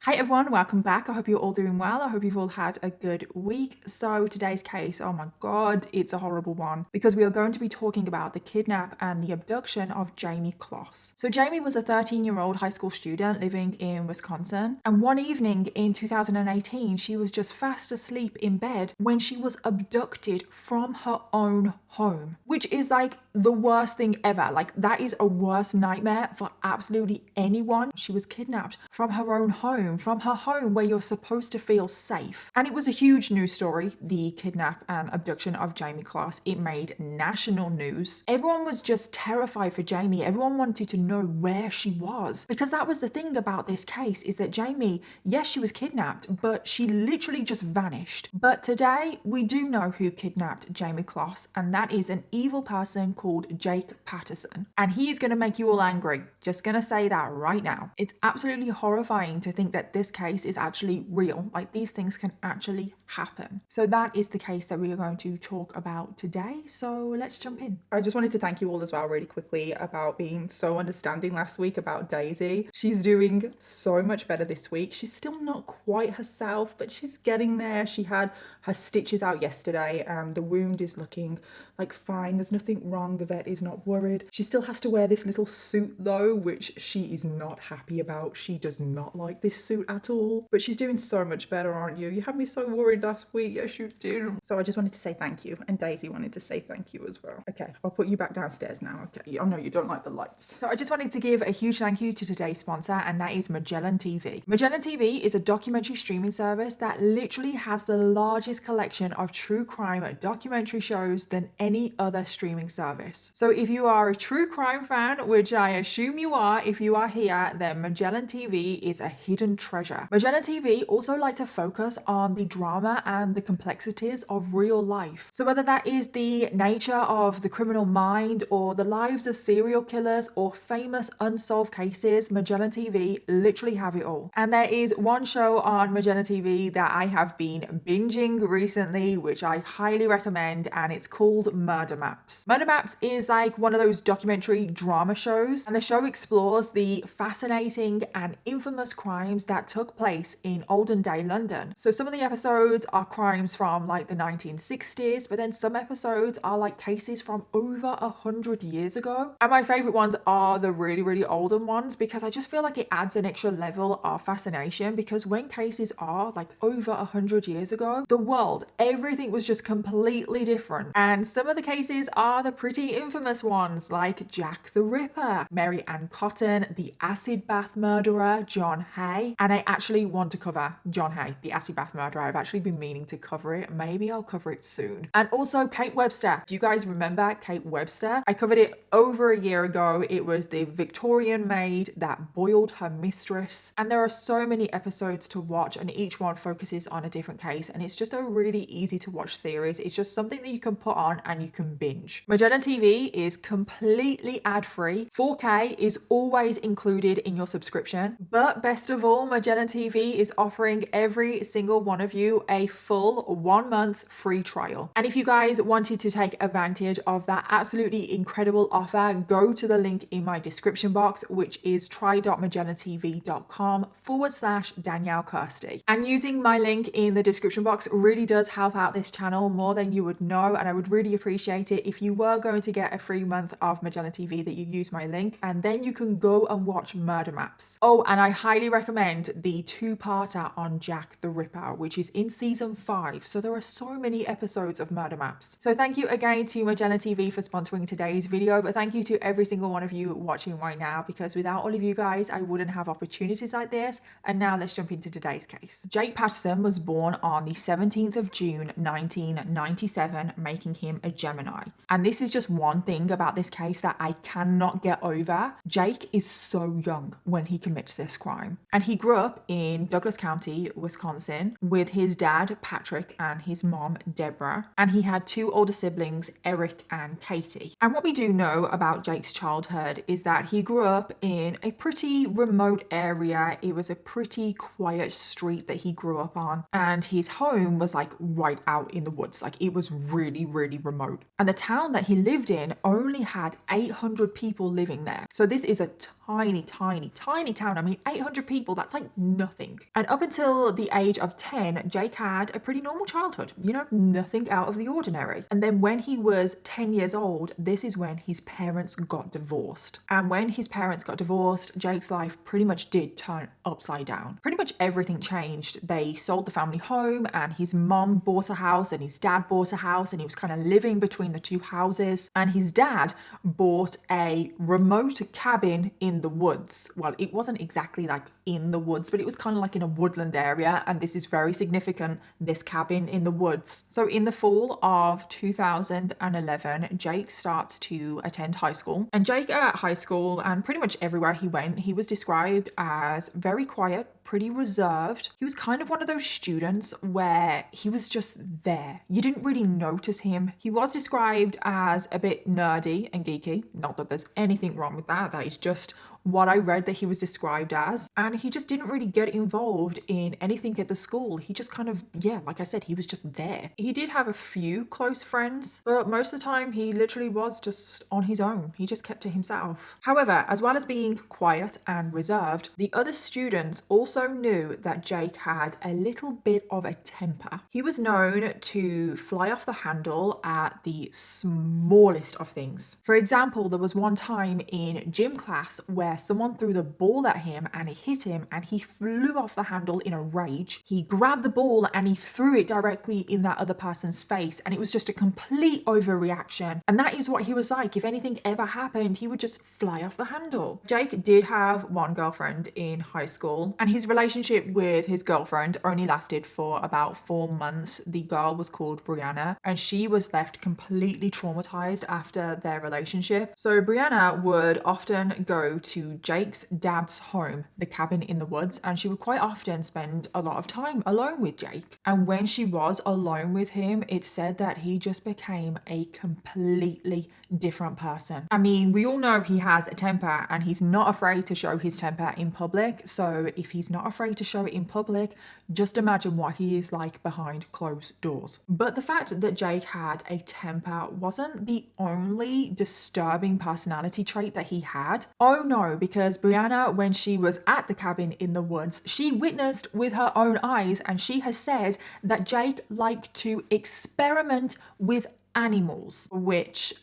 Hi everyone, welcome back. I hope you're all doing well. I hope you've all had a good week. So today's case, oh my god, it's a horrible one because we are going to be talking about the kidnap and the abduction of Jayme Kloss. So Jayme was a 13-year-old high school student living in Wisconsin, and one evening in 2018, she was just fast asleep in bed when she was abducted from her own home, which is like the worst thing ever. Like, that is a worst nightmare for absolutely anyone. She was kidnapped from her own home, from her home where you're supposed to feel safe. And it was a huge news story, the kidnap and abduction of Jayme Kloss. It made national news. Everyone was just terrified for Jayme. Everyone wanted to know where she was, because that was the thing about this case, is that Jayme, yes, she was kidnapped, but she literally just vanished. But today we do know who kidnapped Jayme Kloss, and that is an evil person called Jake Patterson. And he is going to make you all angry. Just going to say that right now. It's absolutely horrifying to think that this case is actually real. Like, these things can actually happen. So that is the case that we are going to talk about today. So let's jump in. I just wanted to thank you all as well really quickly about being so understanding last week about Daisy. She's doing so much better this week. She's still not quite herself, but she's getting there. She had her stitches out yesterday. The wound is looking like fine. There's nothing wrong. The vet is not worried. She still has to wear this little suit though, which she is not happy about. She does not like this suit at all, but she's doing so much better, aren't you? You had me so worried last week. Yes, you did. So I just wanted to say thank you, and Daisy wanted to say thank you as well. Okay, I'll put you back downstairs now. Okay, I know you don't like the lights. So I just wanted to give a huge thank you to today's sponsor, and that is Magellan TV. Magellan TV is a documentary streaming service that literally has the largest collection of true crime documentary shows than any other streaming service. So if you are a true crime fan, which I assume you are if you are here, then Magellan TV is a hidden treasure. Magellan TV also like to focus on the drama and the complexities of real life. So whether that is the nature of the criminal mind, or the lives of serial killers, or famous unsolved cases, Magellan TV literally have it all. And there is one show on Magellan TV that I have been binging recently, which I highly recommend, and it's called Murder Maps. Murder Maps is like one of those documentary drama shows, and the show explores the fascinating and infamous crimes that took place in olden day London. So some of the episodes are crimes from like the 1960s, but then some episodes are like cases from over 100 years ago. And my favorite ones are the really older ones, because I just feel like it adds an extra level of fascination, because when cases are like over 100 years ago, the world, everything was just completely different. And some of the cases are the pretty infamous ones, like Jack the Ripper, Mary Ann Cotton, the acid bath murderer, John Hay. And I actually want to cover John Hay, the acid bath murderer. I've actually been meaning to cover it. Maybe I'll cover it soon. And also Kate Webster. Do you guys remember Kate Webster? I covered it over a year ago. It was the Victorian maid that boiled her mistress. And there are so many episodes to watch, and each one focuses on a different case. And it's just a really easy to watch series. It's just something that you can put on and you can binge. Magellan TV is completely ad-free. 4K is always included in your subscription. But best of all, Magellan TV is offering every single one of you a full 1 month free trial. And if you guys wanted to take advantage of that absolutely incredible offer, go to the link in my description box, which is try.magellantv.com/Danielle Kirsty. And using my link in the description box really does help out this channel more than you would know, and I would really appreciate it if you were going to get a free month of Magellan TV, that you use my link, and then you can go and watch Murder Maps. Oh, and I highly recommend the 2-parter on Jack the Ripper, which is in season 5. So there are so many episodes of Murder Maps. So thank you again to Magellan TV for sponsoring today's video, but thank you to every single one of you watching right now, because without all of you guys, I wouldn't have opportunities like this. And now let's jump into today's case. Jake Patterson was born on the 17th of June 1997, making him a Gemini. And this is just one thing about this case that I cannot get over. Jake is so young when he commits this crime. And he grew up in Douglas County, Wisconsin, with his dad, Patrick, and his mom, Deborah. And he had 2 older siblings, Eric and Katie. And what we do know about Jake's childhood is that he grew up in a pretty remote area. It was a pretty quiet street that he grew up on. And his home was like right out in the woods. Like, it was really remote. remote. And the town that he lived in only had 800 people living there. So this is a tiny, tiny, tiny town. I mean, 800 people, that's like nothing. And up until the age of 10, Jake had a pretty normal childhood, you know, nothing out of the ordinary. And then when he was 10 years old, this is when his parents got divorced. And when his parents got divorced, Jake's life pretty much did turn upside down. Pretty much everything changed. They sold the family home, and his mom bought a house and his dad bought a house, and he was kind of living between the two houses. And his dad bought a remote cabin in the woods. Well, it wasn't exactly like in the woods, but it was kind of like in a woodland area, and this is very significant, this cabin in the woods. So in the fall of 2011, Jake starts to attend high school. And Jake at high school, and pretty much everywhere he went, he was described as very quiet, pretty reserved. He was kind of one of those students where he was just there. You didn't really notice him. He was described as a bit nerdy and geeky. Not that there's anything wrong with that. That is just what I read that he was described as. And he just didn't really get involved in anything at the school. He just kind of, yeah, like I said, he was just there. He did have a few close friends, but most of the time he literally was just on his own. He just kept to himself. However, as well as being quiet and reserved, the other students also knew that Jake had a little bit of a temper. He was known to fly off the handle at the smallest of things. For example, there was one time in gym class where someone threw the ball at him and it hit him and he flew off the handle in a rage. He grabbed the ball and he threw it directly in that other person's face, and it was just a complete overreaction. And that is what he was like. If anything ever happened, he would just fly off the handle. Jake did have one girlfriend in high school, and his relationship with his girlfriend only lasted for about 4 months. The girl was called Brianna, and she was left completely traumatized after their relationship. So Brianna would often go to Jake's dad's home, the cabin in the woods, and she would quite often spend a lot of time alone with Jake. And when she was alone with him, it said that he just became a completely different person. I mean, we all know he has a temper and he's not afraid to show his temper in public. So if he's not afraid to show it in public, just imagine what he is like behind closed doors. But the fact that Jake had a temper wasn't the only disturbing personality trait that he had. Oh no, because Brianna, when she was at the cabin in the woods, she witnessed with her own eyes, and she has said that Jake liked to experiment with animals, which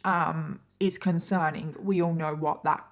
is concerning. We all know what that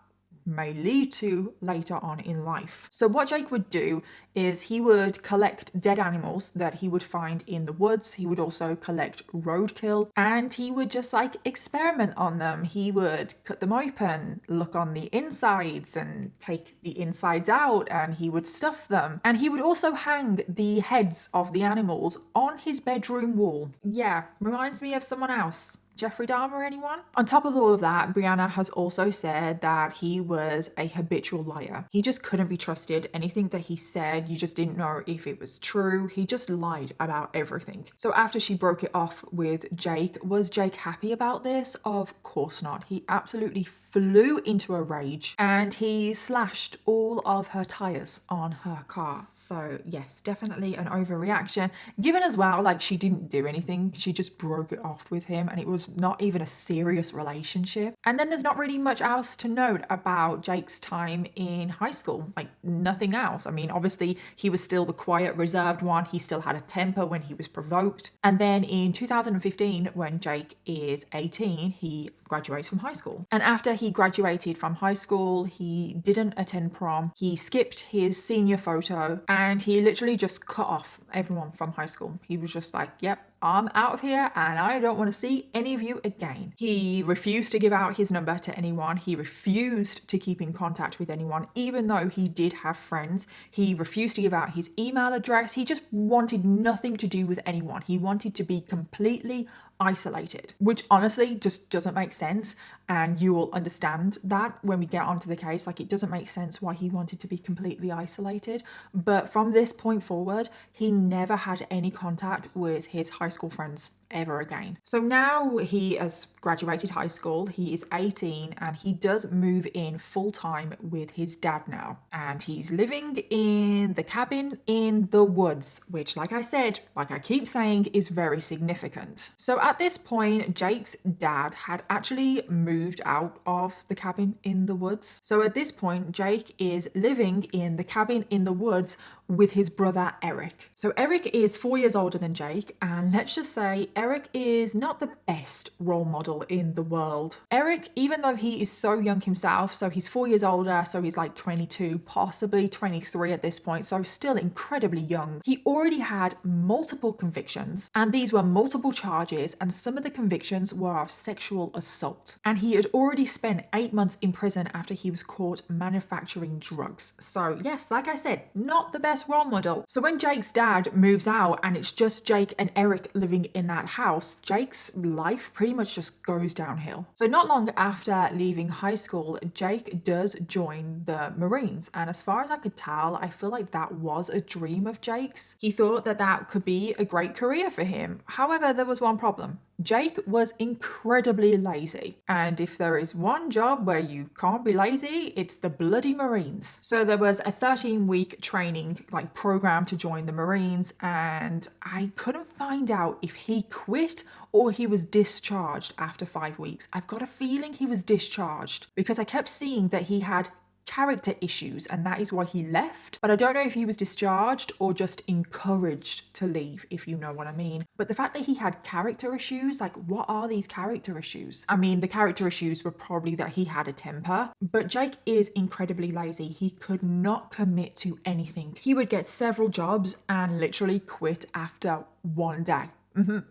may lead to later on in life. So what Jake would do is he would collect dead animals that he would find in the woods. He would also collect roadkill, and he would just like experiment on them. He would cut them open, look on the insides and take the insides out, and he would stuff them. And he would also hang the heads of the animals on his bedroom wall. Yeah, reminds me of someone else. Jeffrey Dahmer, anyone? On top of all of that, Brianna has also said that he was a habitual liar. He just couldn't be trusted. Anything that he said, you just didn't know if it was true. He just lied about everything. So after she broke it off with Jake, was Jake happy about this? Of course not. He absolutely flew into a rage and he slashed all of her tires on her car. So yes, definitely an overreaction, given as well, like she didn't do anything. She just broke it off with him, and it was not even a serious relationship. And then there's not really much else to note about Jake's time in high school, like nothing else. I mean, obviously he was still the quiet, reserved one. He still had a temper when he was provoked. And then in 2015, when Jake is 18, he graduates from high school. And after he graduated from high school, he didn't attend prom. He skipped his senior photo, and he literally just cut off everyone from high school. He was just like, yep, I'm out of here and I don't want to see any of you again. He refused to give out his number to anyone. He refused to keep in contact with anyone, even though he did have friends. He refused to give out his email address. He just wanted nothing to do with anyone. He wanted to be completely isolated, which honestly just doesn't make sense. And you will understand that when we get onto the case. Like, it doesn't make sense why he wanted to be completely isolated. But from this point forward, he never had any contact with his high school friends ever again. So now he has graduated high school, he is 18, and he does move in full-time with his dad now. And he's living in the cabin in the woods, which, like I said, like I keep saying, is very significant. So at this point, Jake's dad had actually moved out of the cabin in the woods. So at this point, Jake is living in the cabin in the woods with his brother Eric. So Eric is 4 years older than Jake, and let's just say Eric is not the best role model in the world. Eric, even though he is so young himself, so he's 4 years older, so he's like 22, possibly 23 at this point, so still incredibly young. He already had multiple convictions, and these were multiple charges, and some of the convictions were of sexual assault. And he had already spent 8 months in prison after he was caught manufacturing drugs. So yes, like I said, not the best role model. So when Jake's dad moves out and it's just Jake and Eric living in that house, Jake's life pretty much just goes downhill. So not long after leaving high school, Jake does join the Marines. And as far as I could tell, I feel like that was a dream of Jake's. He thought that that could be a great career for him. However, there was one problem. Jake was incredibly lazy. And if there is one job where you can't be lazy, it's the bloody Marines. So there was a 13-week training program to join the Marines, and I couldn't find out if he quit or he was discharged after 5 weeks. I've got a feeling he was discharged because I kept seeing that he had character issues and that is why he left. But I don't know if he was discharged or just encouraged to leave, if you know what I mean. But the fact that he had character issues, what are these character issues? I mean, the character issues were probably that he had a temper, but Jake is incredibly lazy. He could not commit to anything. He would get several jobs and literally quit after one day.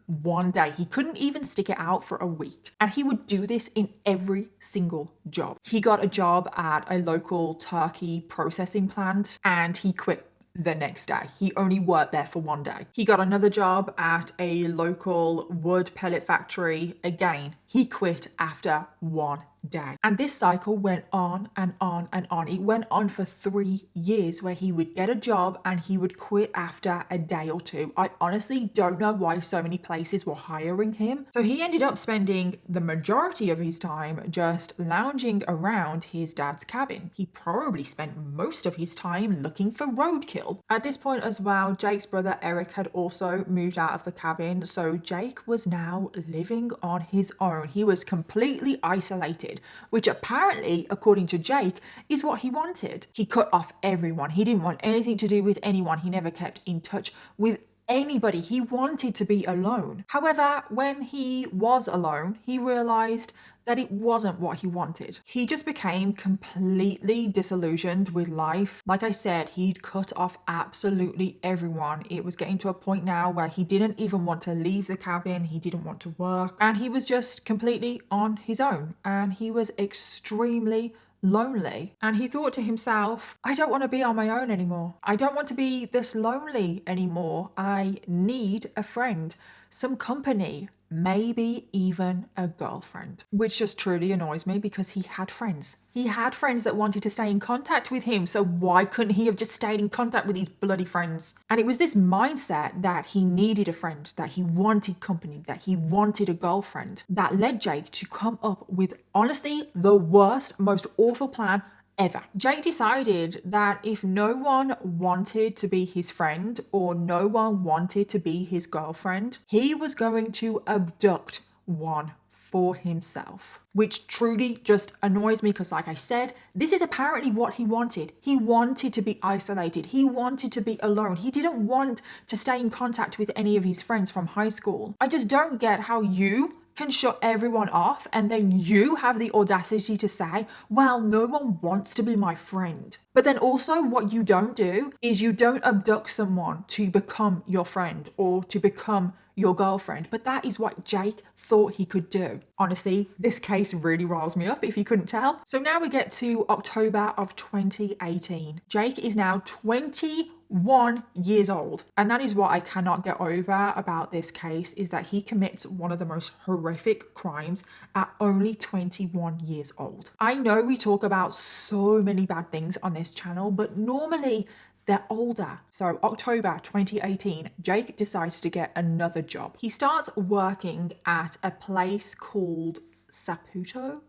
One day. He couldn't even stick it out for a week. And he would do this in every single job. He got a job at a local turkey processing plant and he quit the next day. He only worked there for one day. He got another job at a local wood pellet factory. Again, he quit after one day. And this cycle went on and on and on. It went on for 3 years where he would get a job and he would quit after a day or two. I honestly don't know why so many places were hiring him. So he ended up spending the majority of his time just lounging around his dad's cabin. He probably spent most of his time looking for roadkill. At this point as well, Jake's brother Eric had also moved out of the cabin. So Jake was now living on his own. He was completely isolated, which apparently, according to Jake, is what he wanted. He cut off everyone. He didn't want anything to do with anyone. He never kept in touch with anybody. He wanted to be alone. However, when he was alone, he realized that it wasn't what he wanted. He just became completely disillusioned with life. Like I said, he'd cut off absolutely everyone. It was getting to a point now where he didn't even want to leave the cabin. He didn't want to work. And he was just completely on his own. And he was extremely lonely. And he thought to himself, I don't want to be on my own anymore. I don't want to be this lonely anymore. I need a friend, some company, maybe even a girlfriend, which just truly annoys me because he had friends. He had friends that wanted to stay in contact with him. So why couldn't he have just stayed in contact with his bloody friends? And it was this mindset that he needed a friend, that he wanted company, that he wanted a girlfriend, that led Jake to come up with, honestly, the worst, most awful plan ever. Jake decided that if no one wanted to be his friend or no one wanted to be his girlfriend, he was going to abduct one for himself, which truly just annoys me because, like I said, this is apparently what he wanted. He wanted to be isolated. He wanted to be alone. He didn't want to stay in contact with any of his friends from high school. I just don't get how you can shut everyone off and then you have the audacity to say, well, no one wants to be my friend. But then also what you don't do is you don't abduct someone to become your friend or to become your girlfriend. But that is what Jake thought he could do. Honestly, this case really riles me up if you couldn't tell. So now we get to October of 2018. Jake is now 21 years old. And that is what I cannot get over about this case, is that he commits one of the most horrific crimes at only 21 years old. I know we talk about so many bad things on this channel, but normally They're older. So October 2018, Jake decides to get another job. He starts working at a place called Saputo.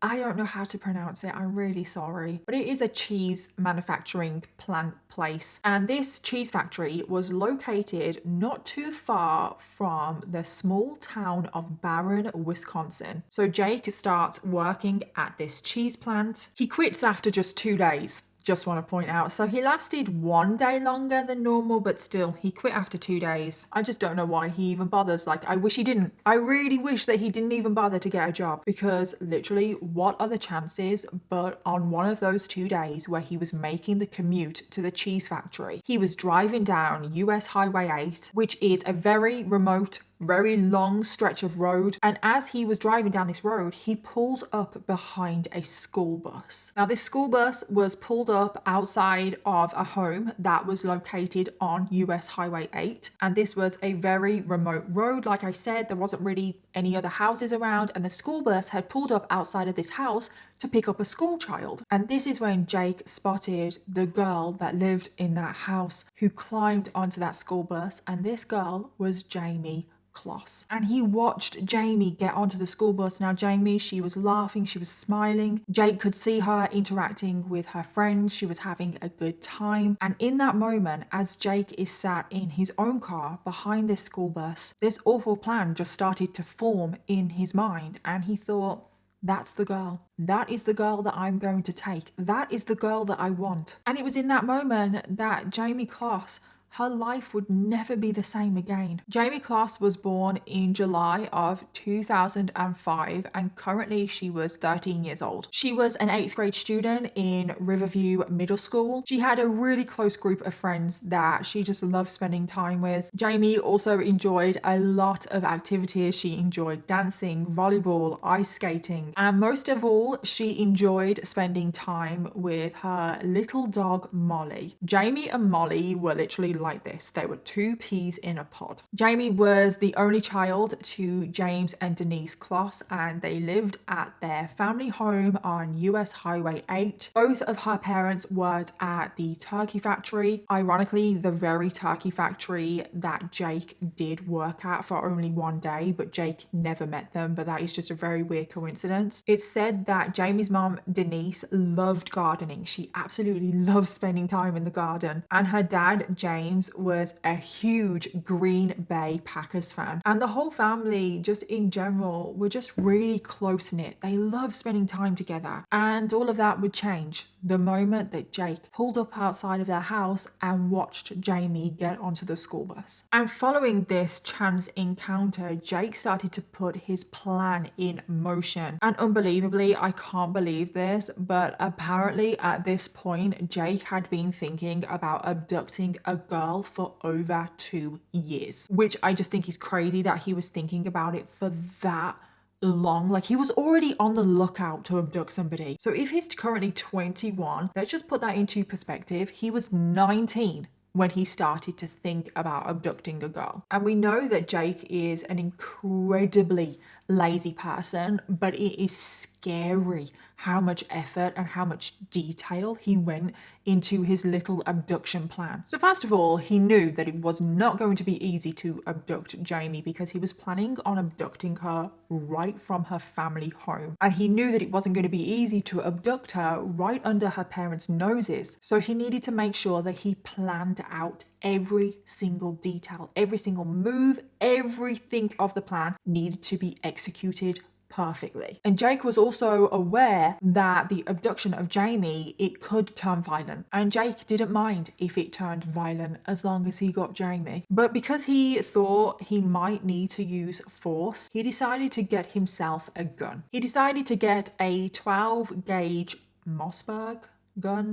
I don't know how to pronounce it. I'm really sorry. But it is a cheese manufacturing plant place. And this cheese factory was located not too far from the small town of Barron, Wisconsin. So Jake starts working at this cheese plant. He quits after just 2 days. Just want to point out. So he lasted 1 day longer than normal, but still, he quit after 2 days. I just don't know why he even bothers. Like, I wish he didn't. I really wish that he didn't even bother to get a job, because literally, what are the chances? But on one of those 2 days where he was making the commute to the cheese factory, he was driving down US Highway 8, which is a very remote, very long stretch of road, and as he was driving down this road, he pulls up behind a school bus. Now, this school bus was pulled up outside of a home that was located on US Highway 8, and this was a very remote road. Like I said, there wasn't really any other houses around, and the school bus had pulled up outside of this house to pick up a school child. And this is when Jake spotted the girl that lived in that house, who climbed onto that school bus, and this girl was Jayme Kloss. And he watched Jayme get onto the school bus. Now Jayme, she was laughing, she was smiling. Jake could see her interacting with her friends. She was having a good time. And in that moment, as Jake is sat in his own car behind this school bus, this awful plan just started to form in his mind. And he thought, that's the girl. That is the girl that I'm going to take. That is the girl that I want. And it was in that moment that Jayme Kloss, her life would never be the same again. Jayme Kloss was born in July of 2005, and currently she was 13 years old. She was an 8th grade student in Riverview Middle School. She had a really close group of friends that she just loved spending time with. Jayme also enjoyed a lot of activities. She enjoyed dancing, volleyball, ice skating, and most of all, she enjoyed spending time with her little dog, Molly. Jayme and Molly were literally like this. They were 2 peas in a pod. Jayme was the only child to James and Denise Kloss, and they lived at their family home on US Highway 8. Both of her parents worked at the turkey factory. Ironically, the very turkey factory that Jake did work at for only 1 day, but Jake never met them, but that is just a very weird coincidence. It's said that Jayme's mom, Denise, loved gardening. She absolutely loved spending time in the garden, and her dad, James, was a huge Green Bay Packers fan. And the whole family, just in general, were just really close-knit. They loved spending time together. And all of that would change the moment that Jake pulled up outside of their house and watched Jayme get onto the school bus. And following this chance encounter, Jake started to put his plan in motion. And unbelievably, I can't believe this, but apparently at this point, Jake had been thinking about abducting a girl for over 2 years, which I just think is crazy that he was thinking about it for that long. Like, he was already on the lookout to abduct somebody. So if he's currently 21, let's just put that into perspective. He was 19 when he started to think about abducting a girl. And we know that Jake is an incredibly lazy person, but it is scary how much effort and how much detail he went into his little abduction plan. So first of all, he knew that it was not going to be easy to abduct Jayme, because he was planning on abducting her right from her family home. And he knew that it wasn't going to be easy to abduct her right under her parents' noses. So he needed to make sure that he planned out every single detail, every single move, everything of the plan needed to be executed perfectly. And Jake was also aware that the abduction of Jayme, it could turn violent. And Jake didn't mind if it turned violent as long as he got Jayme. But because he thought he might need to use force, he decided to get himself a gun. He decided to get a 12 gauge Mossberg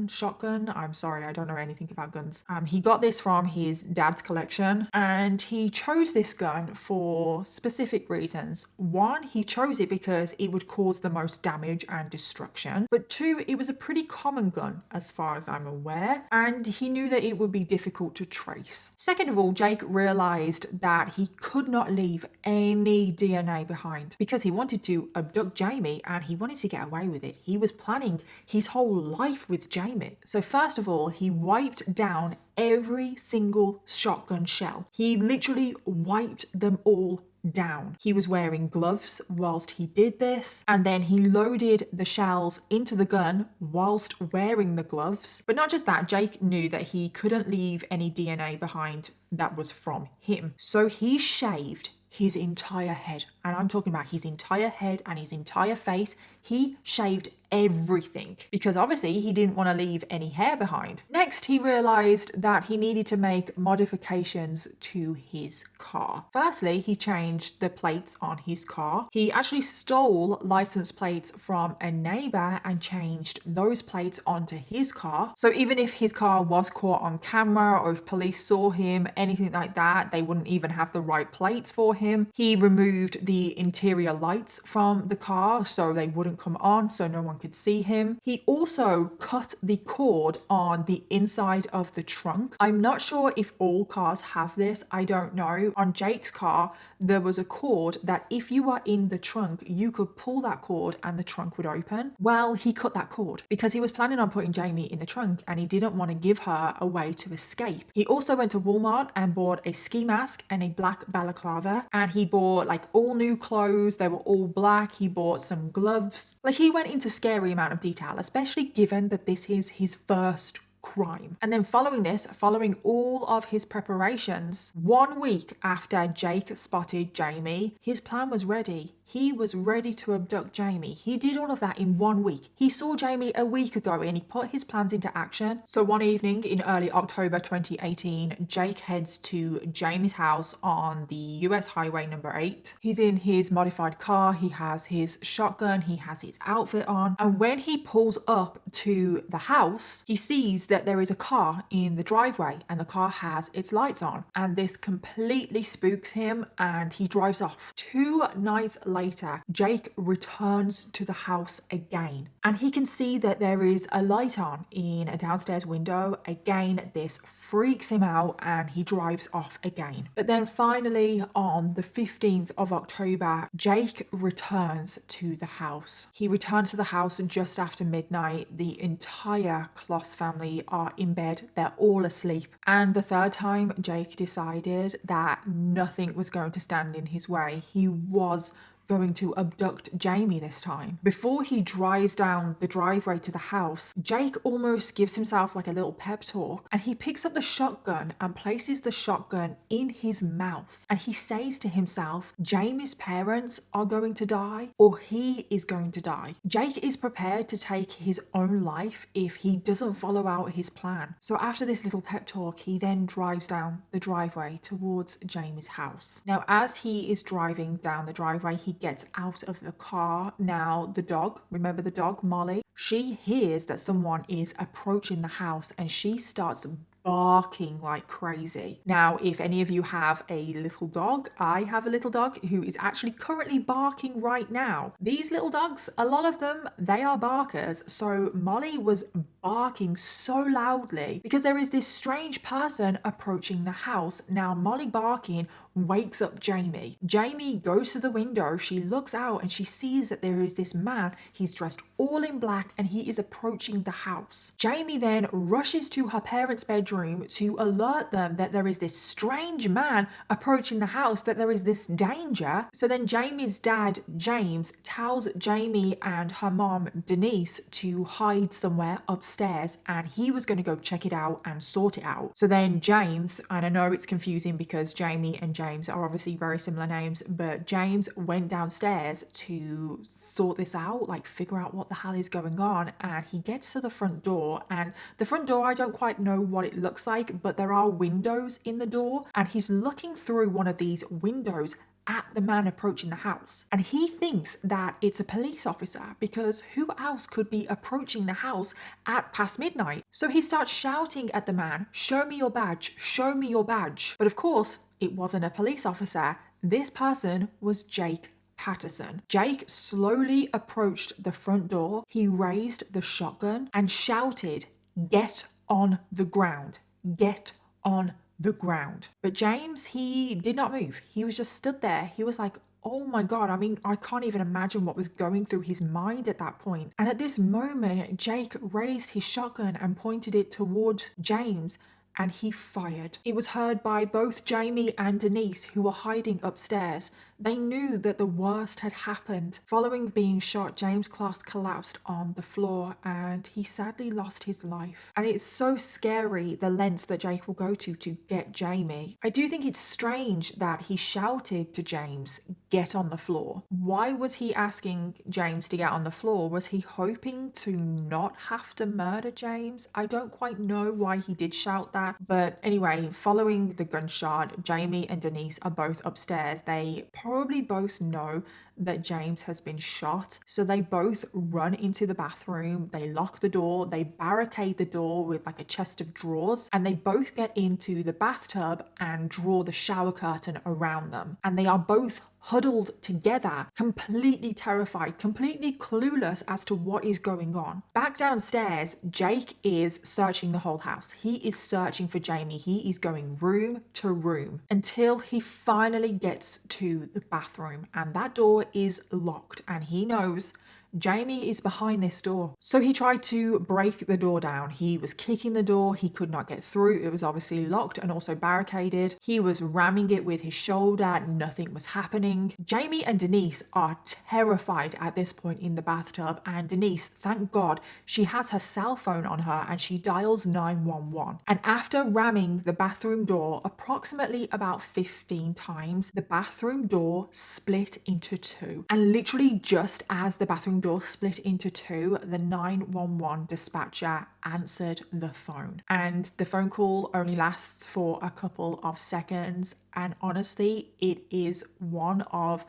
shotgun. I'm sorry, I don't know anything about guns. He got this from his dad's collection, and he chose this gun for specific reasons. One, he chose it because it would cause the most damage and destruction. But 2, it was a pretty common gun as far as I'm aware, and he knew that it would be difficult to trace. Second of all, Jake realized that he could not leave any DNA behind because he wanted to abduct Jayme and he wanted to get away with it. He was planning his whole life with with Jayme. So first of all, he wiped down every single shotgun shell. He literally wiped them all down. He was wearing gloves whilst he did this, and then he loaded the shells into the gun whilst wearing the gloves. But not just that, Jake knew that he couldn't leave any DNA behind that was from him. So he shaved his entire head, and I'm talking about his entire head and his entire face. He shaved everything because obviously he didn't want to leave any hair behind. Next, he realized that he needed to make modifications to his car. Firstly, he changed the plates on his car. He actually stole license plates from a neighbor and changed those plates onto his car. So even if his car was caught on camera or if police saw him, anything like that, they wouldn't even have the right plates for him. He removed the interior lights from the car so they wouldn't come on, so no one could see him. He also cut the cord on the inside of the trunk. I'm not sure if all cars have this, I don't know. On Jake's car, there was a cord that if you were in the trunk, you could pull that cord and the trunk would open. Well, he cut that cord because he was planning on putting Jayme in the trunk and he didn't want to give her a way to escape. He also went to Walmart and bought a ski mask and a black balaclava, and he bought like all new clothes. They were all black. He bought some gloves. Like, he went into scary amount of detail, especially given that this is his first crime. And then following all of his preparations, 1 week after Jake spotted Jayme, his plan was ready. He was ready to abduct Jayme. He did all of that in 1 week. He saw Jayme a week ago and he put his plans into action. So one evening in early October 2018, Jake heads to Jayme's house on the US Highway number 8. He's in his modified car. He has his shotgun. He has his outfit on. And when he pulls up to the house, he sees that there is a car in the driveway and the car has its lights on. And this completely spooks him and he drives off. 2 nights later, Jake returns to the house again and he can see that there is a light on in a downstairs window. Again, this freaks him out and he drives off again. But then finally on the 15th of October, Jake returns to the house. He returns to the house just after midnight. The entire Kloss family are in bed. They're all asleep. And the third time, Jake decided that nothing was going to stand in his way. He was going to abduct Jayme this time. Before he drives down the driveway to the house, Jake almost gives himself like a little pep talk and he picks up the shotgun and places the shotgun in his mouth. And he says to himself, Jayme's parents are going to die or he is going to die. Jake is prepared to take his own life if he doesn't follow out his plan. So after this little pep talk, he then drives down the driveway towards Jayme's house. Now, as he is driving down the driveway, he gets out of the car. Now the dog, remember the dog Molly, she hears that someone is approaching the house and she starts barking like crazy. Now, if any of you have a little dog, I have a little dog who is actually currently barking right now. These little dogs, a lot of them, they are barkers. So Molly was barking so loudly because there is this strange person approaching the house. Now, Molly barking wakes up Jayme. Jayme goes to the window, she looks out and she sees that there is this man. He's dressed all in black and he is approaching the house. Jayme then rushes to her parents' bedroom to alert them that there is this strange man approaching the house, that there is this danger. So then Jayme's dad, James, tells Jayme and her mom, Denise, to hide somewhere upstairs and he was going to go check it out and sort it out. So then James, and I know it's confusing because Jayme and James are obviously very similar names, but James went downstairs to sort this out, like figure out what the hell is going on, and he gets to the front door, and the front door, I don't quite know what it looks like, but there are windows in the door, and he's looking through one of these windows at the man approaching the house. And he thinks that it's a police officer because who else could be approaching the house at past midnight? So he starts shouting at the man, "Show me your badge, show me your badge." But of course, it wasn't a police officer. This person was Jake Patterson. Jake slowly approached the front door. He raised the shotgun and shouted, "Get on the ground, get on the ground." But James, he did not move. He was just stood there. He was like, Oh my God, I mean, I can't even imagine what was going through his mind at that point. And at this moment, Jake raised his shotgun and pointed it towards James, and he fired. It was heard by both Jayme and Denise, who were hiding upstairs. They knew that the worst had happened. Following being shot, James Kloss collapsed on the floor and he sadly lost his life. And it's so scary the lengths that Jake will go to get Jayme. I do think it's strange that he shouted to James, "Get on the floor." Why was he asking James to get on the floor? Was he hoping to not have to murder James? I don't quite know why he did shout that. But anyway, following the gunshot, Jayme and Denise are both upstairs. They probably both know that James has been shot. So they both run into the bathroom, they lock the door, they barricade the door with like a chest of drawers, and they both get into the bathtub and draw the shower curtain around them. And they are both huddled together, completely terrified, completely clueless as to what is going on. Back downstairs, Jake is searching the whole house. He is searching for Jayme. He is going room to room until he finally gets to the bathroom, and that door is locked, and he knows Jayme is behind this door. So he tried to break the door down. He was kicking the door. He could not get through. It was obviously locked and also barricaded. He was ramming it with his shoulder. Nothing was happening. Jayme and Denise are terrified at this point in the bathtub. And Denise, thank God, she has her cell phone on her and she dials 911. And after ramming the bathroom door approximately about 15 times, the bathroom door split into two. And literally just as the bathroom door split into two, the 911 dispatcher answered the phone. And the phone call only lasts for a couple of seconds. And honestly, it is one of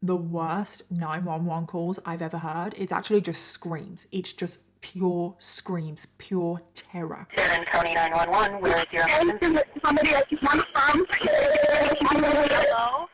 the worst 911 calls I've ever heard. It's actually just screams. It's just pure screams, pure terror. Sharon County 911, where is your emergency? Somebody I just want from. Hello?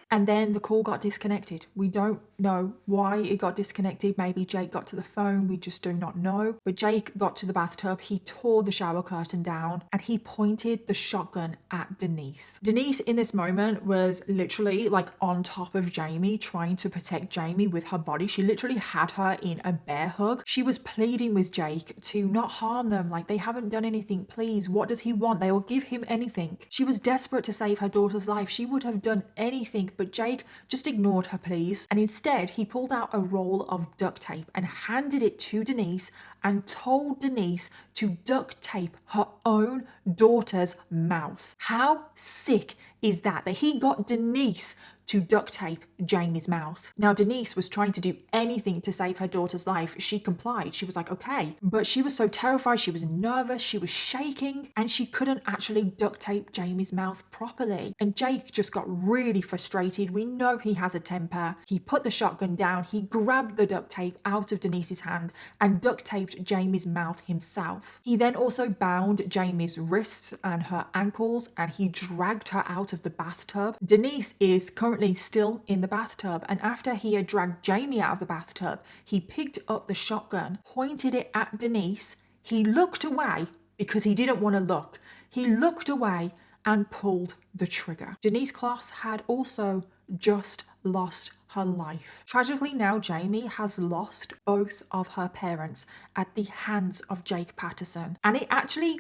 And then the call got disconnected. We don't know why it got disconnected. Maybe Jake got to the phone. We just do not know. But Jake got to the bathtub. He tore the shower curtain down and he pointed the shotgun at Denise. Denise in this moment was literally like on top of Jayme, trying to protect Jayme with her body. She literally had her in a bear hug. She was pleading with Jake to not harm them. Like, they haven't done anything. Please, what does he want? They will give him anything. She was desperate to save her daughter's life. She would have done anything, but Jake just ignored her pleas, and instead he pulled out a roll of duct tape and handed it to Denise and told Denise to duct tape her own daughter's mouth. How sick is that he got Denise to duct tape Jayme's mouth? Now, Denise was trying to do anything to save her daughter's life. She complied. She was like, okay. But she was so terrified. She was nervous. She was shaking and she couldn't actually duct tape Jayme's mouth properly. And Jake just got really frustrated. We know he has a temper. He put the shotgun down. He grabbed the duct tape out of Denise's hand and duct taped Jayme's mouth himself. He then also bound Jayme's wrists and her ankles and he dragged her out of the bathtub. Denise is currently still in the bathtub, and after he had dragged Jayme out of the bathtub, he picked up the shotgun, pointed it at Denise. He looked away because he didn't want to look. He looked away and pulled the trigger. Denise Kloss had also just lost her life. Tragically, now Jayme has lost both of her parents at the hands of Jake Patterson, and it actually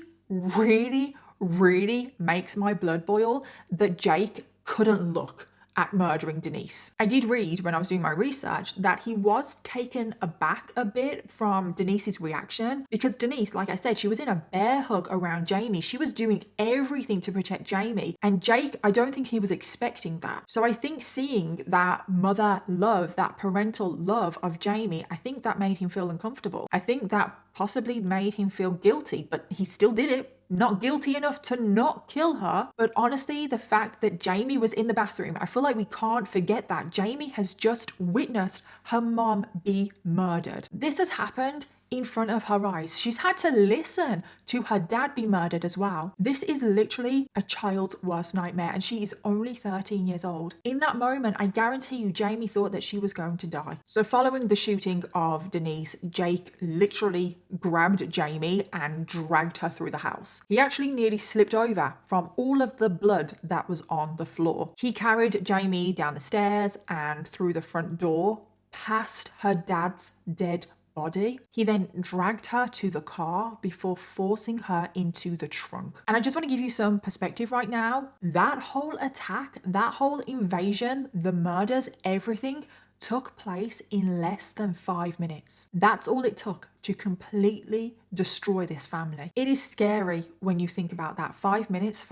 really makes my blood boil that Jake couldn't look at murdering Denise. I did read when I was doing my research that he was taken aback a bit from Denise's reaction because Denise, like I said, she was in a bear hug around Jayme. She was doing everything to protect Jayme. And Jake, I don't think he was expecting that. So I think seeing that mother love, that parental love of Jayme, I think that made him feel uncomfortable. I think that possibly made him feel guilty, but he still did it. Not guilty enough to not kill her. But honestly, the fact that Jayme was in the bathroom, I feel like we can't forget that. Jayme has just witnessed her mom be murdered. This has happened in front of her eyes. She's had to listen to her dad be murdered as well. This is literally a child's worst nightmare, and she is only 13 years old. In that moment, I guarantee you, Jayme thought that she was going to die. So following the shooting of Denise, Jake literally grabbed Jayme and dragged her through the house. He actually nearly slipped over from all of the blood that was on the floor. He carried Jayme down the stairs and through the front door, past her dad's dead body. He then dragged her to the car before forcing her into the trunk. And I just want to give you some perspective right now. That whole attack, that whole invasion, the murders, everything took place in less than 5 minutes. That's all it took to completely destroy this family. It is scary when you think about that. 5 minutes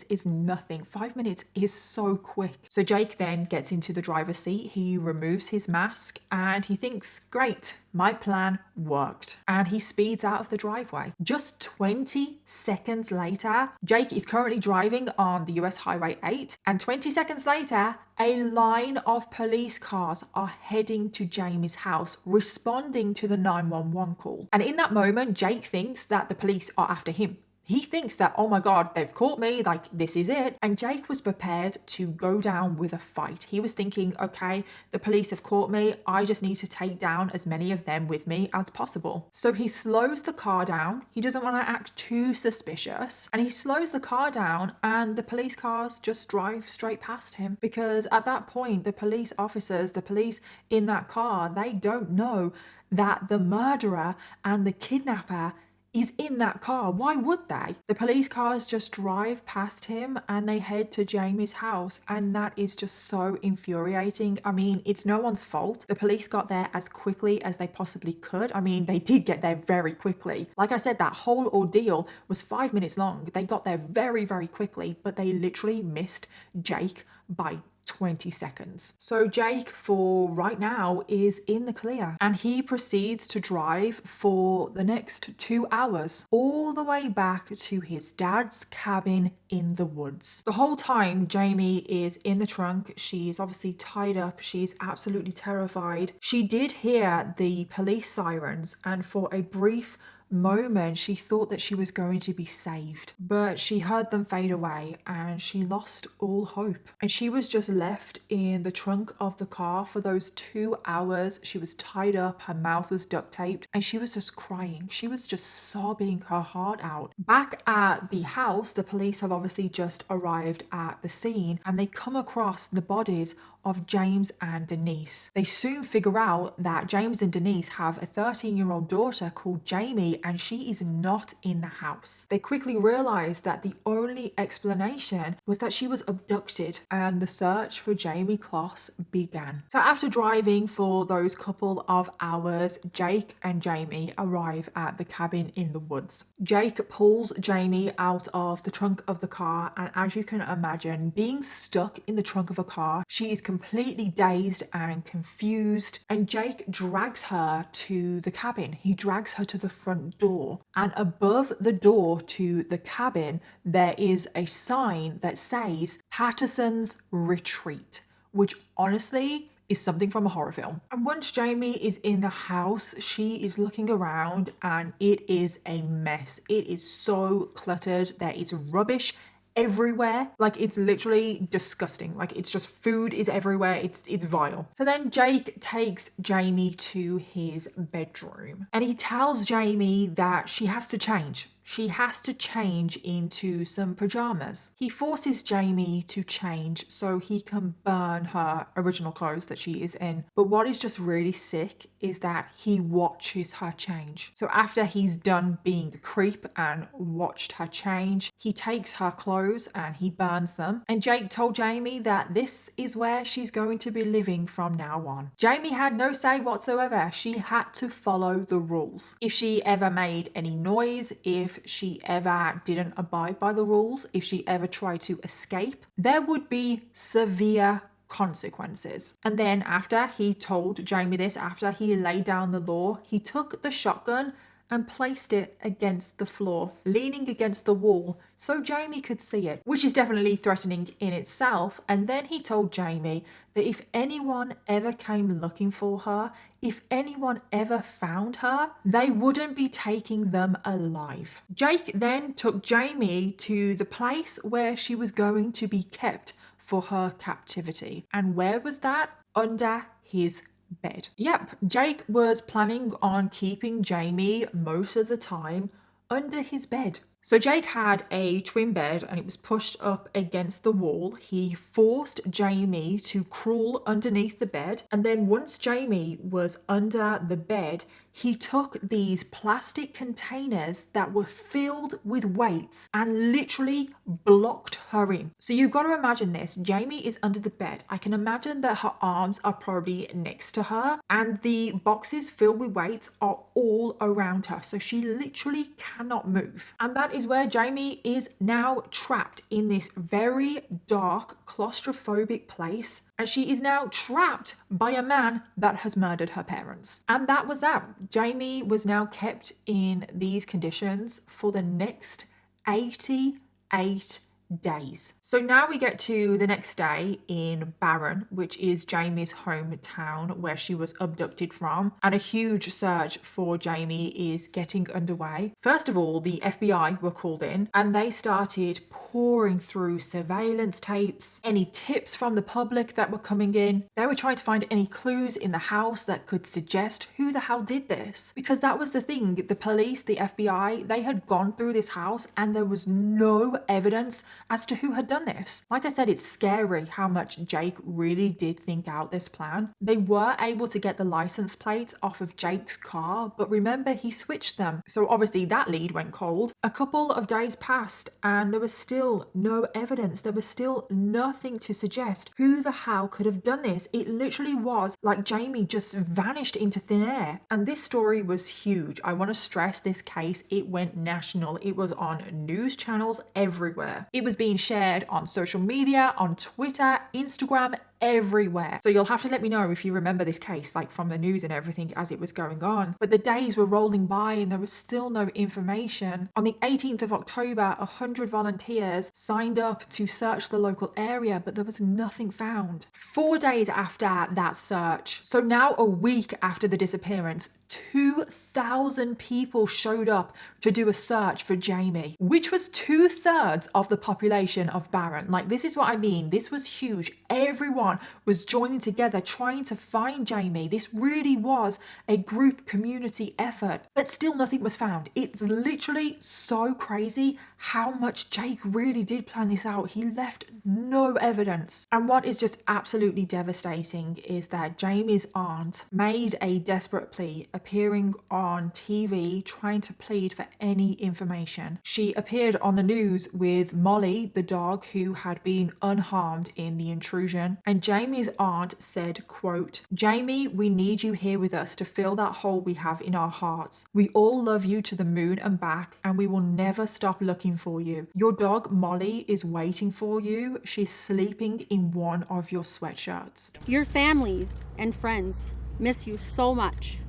is nothing. 5 minutes is so quick. So Jake then gets into the driver's seat. He removes his mask and he thinks, great, my plan worked. And he speeds out of the driveway. Just 20 seconds later, Jake is currently driving on the US Highway 8, and 20 seconds later, a line of police cars are heading to Jayme's house, responding to the 911 call. And in that moment, Jake thinks that the police are after him. He thinks that, oh my God, they've caught me, like this is it. And Jake was prepared to go down with a fight. He was thinking, okay, the police have caught me. I just need to take down as many of them with me as possible. So he slows the car down. He doesn't want to act too suspicious. And he slows the car down and the police cars just drive straight past him. Because at that point, the police officers, the police in that car, they don't know that the murderer and the kidnapper is in that car. Why would they? The police cars just drive past him and they head to Jayme's house, and that is just so infuriating. I mean, it's no one's fault. The police got there as quickly as they possibly could. I mean, they did get there very quickly. Like I said, that whole ordeal was 5 minutes long. They got there very, very quickly, but they literally missed Jake by 20 seconds. So Jake, for right now, is in the clear, and he proceeds to drive for the next 2 hours all the way back to his dad's cabin in the woods. The whole time Jayme is in the trunk. She's obviously tied up. She's absolutely terrified. She did hear the police sirens, and for a brief moment she thought that she was going to be saved, but she heard them fade away and she lost all hope, and she was just left in the trunk of the car for those 2 hours. She was tied up, her mouth was duct taped, and she was just crying. She was just sobbing her heart out. Back at the house, the police have obviously just arrived at the scene, and they come across the bodies of James and Denise. They soon figure out that James and Denise have a 13-year-old daughter called Jayme, and she is not in the house. They quickly realize that the only explanation was that she was abducted, and the search for Jayme Kloss began. So after driving for those couple of hours, Jake and Jayme arrive at the cabin in the woods. Jake pulls Jayme out of the trunk of the car, and as you can imagine, being stuck in the trunk of a car, she is completely dazed and confused, and Jake drags her to the cabin. He drags her to the front door, and above the door to the cabin there is a sign that says Patterson's Retreat, which honestly is something from a horror film. And once Jayme is in the house, she is looking around and it is a mess. It is so cluttered. There is rubbish everywhere. Like, it's literally disgusting. Like, it's just food is everywhere. It's vile. So then Jake takes Jayme to his bedroom and he tells Jayme that she has to change. She has to change into some pajamas. He forces Jayme to change so he can burn her original clothes that she is in. But what is just really sick is that he watches her change. So after he's done being a creep and watched her change, he takes her clothes and he burns them. And Jake told Jayme that this is where she's going to be living from now on. Jayme had no say whatsoever. She had to follow the rules. If she ever made any noise, if she ever didn't abide by the rules, if she ever tried to escape, there would be severe consequences. And then after he told Jayme this, after he laid down the law, he took the shotgun and placed it against the floor, leaning against the wall so Jayme could see it, which is definitely threatening in itself. And then he told Jayme that if anyone ever came looking for her, if anyone ever found her, they wouldn't be taking them alive. Jake then took Jayme to the place where she was going to be kept for her captivity. And where was that? Under his bed. Yep, Jake was planning on keeping Jayme most of the time under his bed. So Jake had a twin bed and it was pushed up against the wall. He forced Jayme to crawl underneath the bed. And then once Jayme was under the bed, he took these plastic containers that were filled with weights and literally blocked her in. So you've got to imagine this. Jayme is under the bed. I can imagine that her arms are probably next to her and the boxes filled with weights are all around her. So she literally cannot move. And that is where Jayme is now trapped in this very dark, claustrophobic place. And she is now trapped by a man that has murdered her parents. And that was that. Jayme was now kept in these conditions for the next 88 days. So now we get to the next day in Barron, which is Jayme's hometown where she was abducted from, and a huge search for Jayme is getting underway. First of all, the FBI were called in and they started pouring through surveillance tapes, any tips from the public that were coming in. They were trying to find any clues in the house that could suggest who the hell did this, because that was the thing. The police, the FBI, they had gone through this house and there was no evidence as to who had done this. Like I said, it's scary how much Jake really did think out this plan. They were able to get the license plates off of Jake's car, but remember, he switched them. So obviously that lead went cold. A couple of days passed and there was still no evidence. There was still nothing to suggest who the hell could have done this. It literally was like Jayme just vanished into thin air. And this story was huge. I want to stress this case. It went national. It was on news channels everywhere. It was being shared on social media, on Twitter, Instagram, everywhere. So you'll have to let me know if you remember this case, like from the news and everything as it was going on. But the days were rolling by and there was still no information. On the 18th of October, 100 volunteers signed up to search the local area, but there was nothing found. 4 days after that search, so now a week after the disappearance, 2,000 people showed up to do a search for Jayme, which was 2/3 of the population of Barron. Like, this is what I mean. This was huge. Everyone was joining together trying to find Jayme. This really was a group community effort, but still nothing was found. It's literally so crazy how much Jake really did plan this out. He left no evidence. And what is just absolutely devastating is that Jayme's aunt made a desperate plea, appearing on TV trying to plead for any information. She appeared on the news with Molly, the dog who had been unharmed in the intrusion. And Jayme's aunt said, quote, "Jayme, we need you here with us to fill that hole we have in our hearts. We all love you to the moon and back, and we will never stop looking for you. Your dog Molly is waiting for you. She's sleeping in one of your sweatshirts." Your family and friends miss you so much.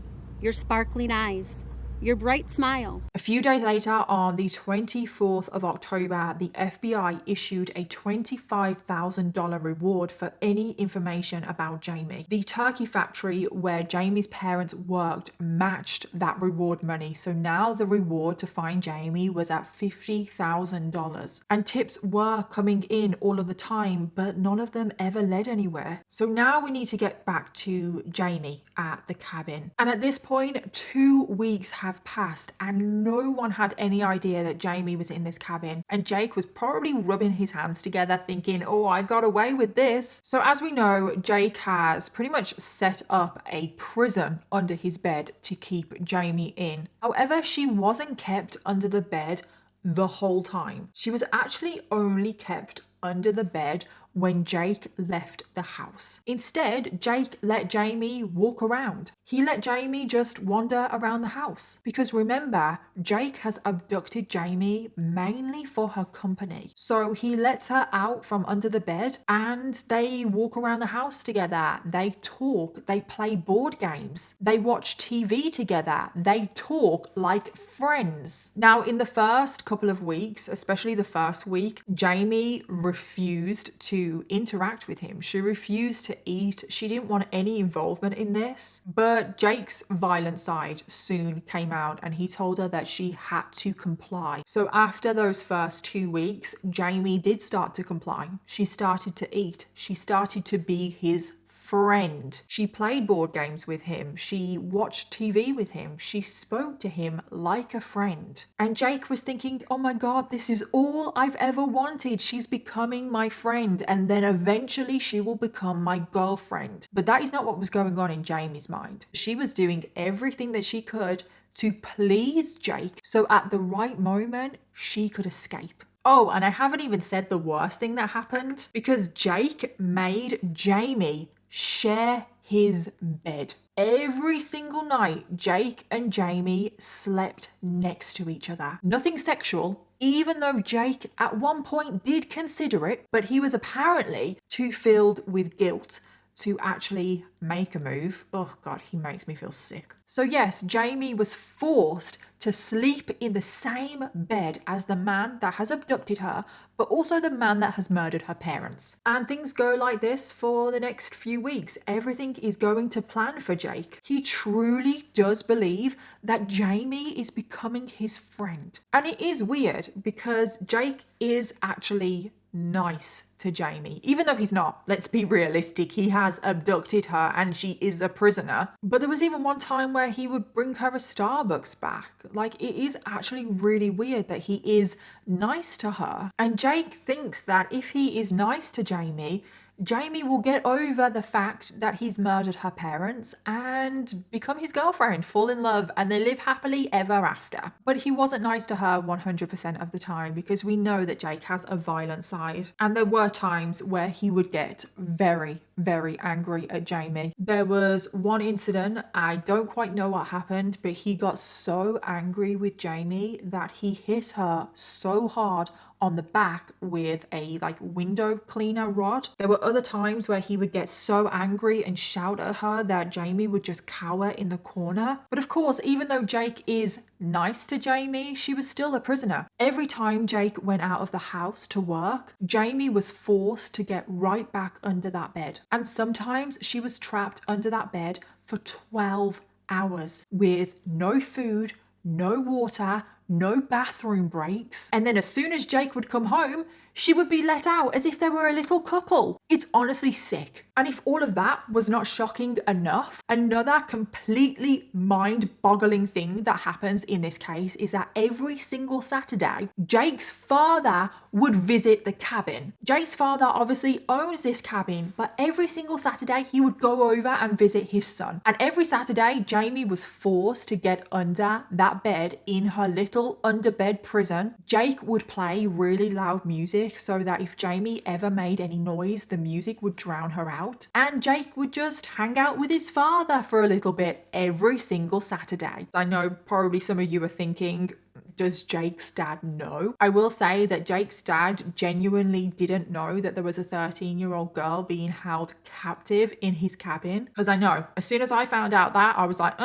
Your sparkling eyes, your bright smile. A few days later, on the 24th of October, the FBI issued a $25,000 reward for any information about Jayme. The turkey factory where Jayme's parents worked matched that reward money, so now the reward to find Jayme was at $50,000. And tips were coming in all of the time, but none of them ever led anywhere. So now we need to get back to Jayme at the cabin. And at this point, 2 weeks have passed and no one had any idea that Jayme was in this cabin. And Jake was probably rubbing his hands together thinking, oh, I got away with this. So as we know, Jake has pretty much set up a prison under his bed to keep Jayme in. However, she wasn't kept under the bed the whole time. She was actually only kept under the bed when Jake left the house. Instead, Jake let Jayme walk around. He let Jayme just wander around the house. Because remember, Jake has abducted Jayme mainly for her company. So he lets her out from under the bed and they walk around the house together. They talk, they play board games, they watch TV together, they talk like friends. Now, in the first couple of weeks, especially the first week, Jayme refused to interact with him. She refused to eat. She didn't want any involvement in this. But Jake's violent side soon came out and he told her that she had to comply. So after those first 2 weeks, Jayme did start to comply. She started to eat. She started to be his friend. She played board games with him. She watched TV with him. She spoke to him like a friend. And Jake was thinking, oh my God, this is all I've ever wanted. She's becoming my friend. And then eventually she will become my girlfriend. But that is not what was going on in Jayme's mind. She was doing everything that she could to please Jake. So at the right moment, she could escape. Oh, and I haven't even said the worst thing that happened because Jake made Jayme share his bed. Every single night, Jake and Jayme slept next to each other. Nothing sexual, even though Jake at one point did consider it, but he was apparently too filled with guilt to actually make a move. Oh God, he makes me feel sick. So yes, Jayme was forced to sleep in the same bed as the man that has abducted her, but also the man that has murdered her parents. And things go like this for the next few weeks. Everything is going to plan for Jake. He truly does believe that Jayme is becoming his friend. And it is weird because Jake is actually nice to Jayme, even though he's not. Let's be realistic, he has abducted her and she is a prisoner. But there was even one time where he would bring her a Starbucks back. Like, it is actually really weird that he is nice to her. And Jake thinks that if he is nice to Jayme, Jayme will get over the fact that he's murdered her parents and become his girlfriend, fall in love, and they live happily ever after. But he wasn't nice to her 100% of the time because we know that Jake has a violent side. And there were times where he would get very, very angry at Jayme. There was one incident, I don't quite know what happened, but he got so angry with Jayme that he hit her so hard on the back with a window cleaner rod. There were other times where he would get so angry and shout at her that Jayme would just cower in the corner. But of course, even though Jake is nice to Jayme, she was still a prisoner. Every time Jake went out of the house to work, Jayme was forced to get right back under that bed. And sometimes she was trapped under that bed for 12 hours with no food, no water, no bathroom breaks. And then as soon as Jake would come home, she would be let out as if they were a little couple. It's honestly sick. And if all of that was not shocking enough, another completely mind-boggling thing that happens in this case is that every single Saturday, Jake's father would visit the cabin. Jake's father obviously owns this cabin, but every single Saturday he would go over and visit his son. And every Saturday, Jayme was forced to get under that bed in her little underbed prison. Jake would play really loud music so that if Jayme ever made any noise, the music would drown her out. And Jake would just hang out with his father for a little bit every single Saturday. I know probably some of you are thinking, does Jake's dad know? I will say that Jake's dad genuinely didn't know that there was a 13-year-old girl being held captive in his cabin. Because I know, as soon as I found out that, I was like,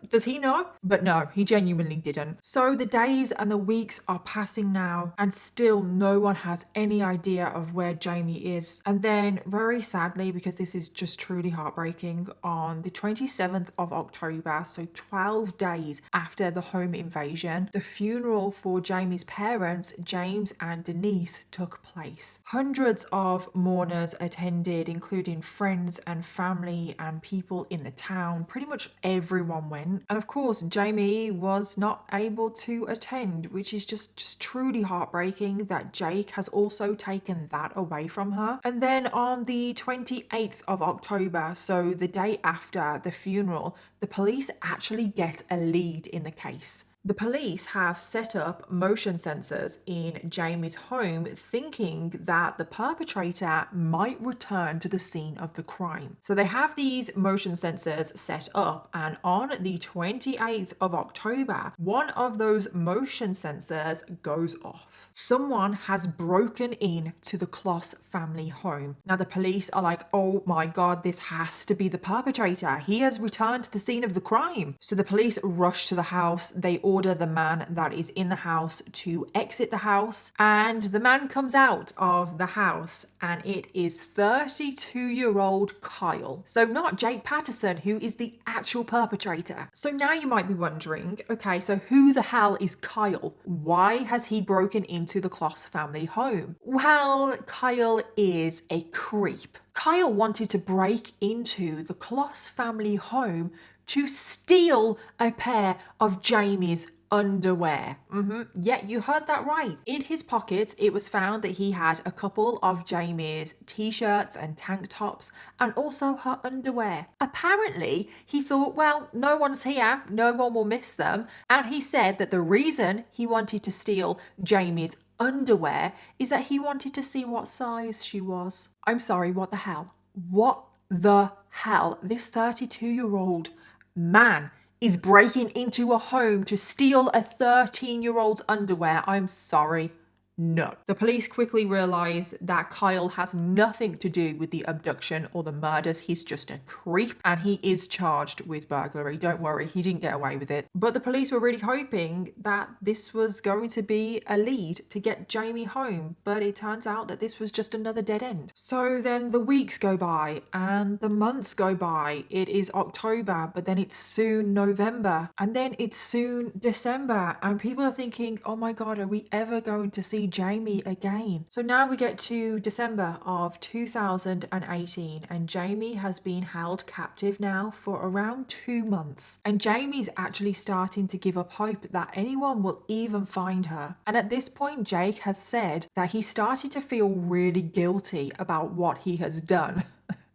does he know? But no, he genuinely didn't. So the days and the weeks are passing now, and still no one has any idea of where Jayme is. And then, very sadly, because this is just truly heartbreaking, on the 27th of October, so 12 days after the home invasion, the funeral for Jayme's parents, James and Denise, took place. Hundreds of mourners attended, including friends and family and people in the town. Pretty much everyone went. And of course, Jayme was not able to attend, which is just truly heartbreaking that Jake has also taken that away from her. And then on the 28th of October, so the day after the funeral, the police actually get a lead in the case. The police have set up motion sensors in Jayme's home, thinking that the perpetrator might return to the scene of the crime. So they have these motion sensors set up, and on the 28th of October, one of those motion sensors goes off. Someone has broken in to the Kloss family home. Now the police are like, oh my God, this has to be the perpetrator. He has returned to the scene of the crime. So the police rush to the house. They order the man that is in the house to exit the house, and the man comes out of the house, and it is 32-year-old Kyle. So not Jake Patterson, who is the actual perpetrator. So now you might be wondering, okay, so who the hell is Kyle? Why has he broken into the Kloss family home? Well, Kyle is a creep. Kyle wanted to break into the Kloss family home to steal a pair of Jayme's underwear. Yeah, you heard that right. In his pockets, it was found that he had a couple of Jayme's t-shirts and tank tops, and also her underwear. Apparently, he thought, well, no one's here, no one will miss them, and he said that the reason he wanted to steal Jayme's underwear is that he wanted to see what size she was. I'm sorry, what the hell? What the hell? This 32-year-old man is breaking into a home to steal a 13-year-old's underwear. I'm sorry. No. The police quickly realise that Kyle has nothing to do with the abduction or the murders. He's just a creep, and he is charged with burglary. Don't worry, he didn't get away with it. But the police were really hoping that this was going to be a lead to get Jayme home, but it turns out that this was just another dead end. So then the weeks go by and the months go by. It is October, but then it's soon November, and then it's soon December, and people are thinking, oh my God, are we ever going to see Jayme again? So now we get to December of 2018, and Jayme has been held captive now for around 2 months, and Jayme's actually starting to give up hope that anyone will even find her. And at this point, Jake has said that he started to feel really guilty about what he has done.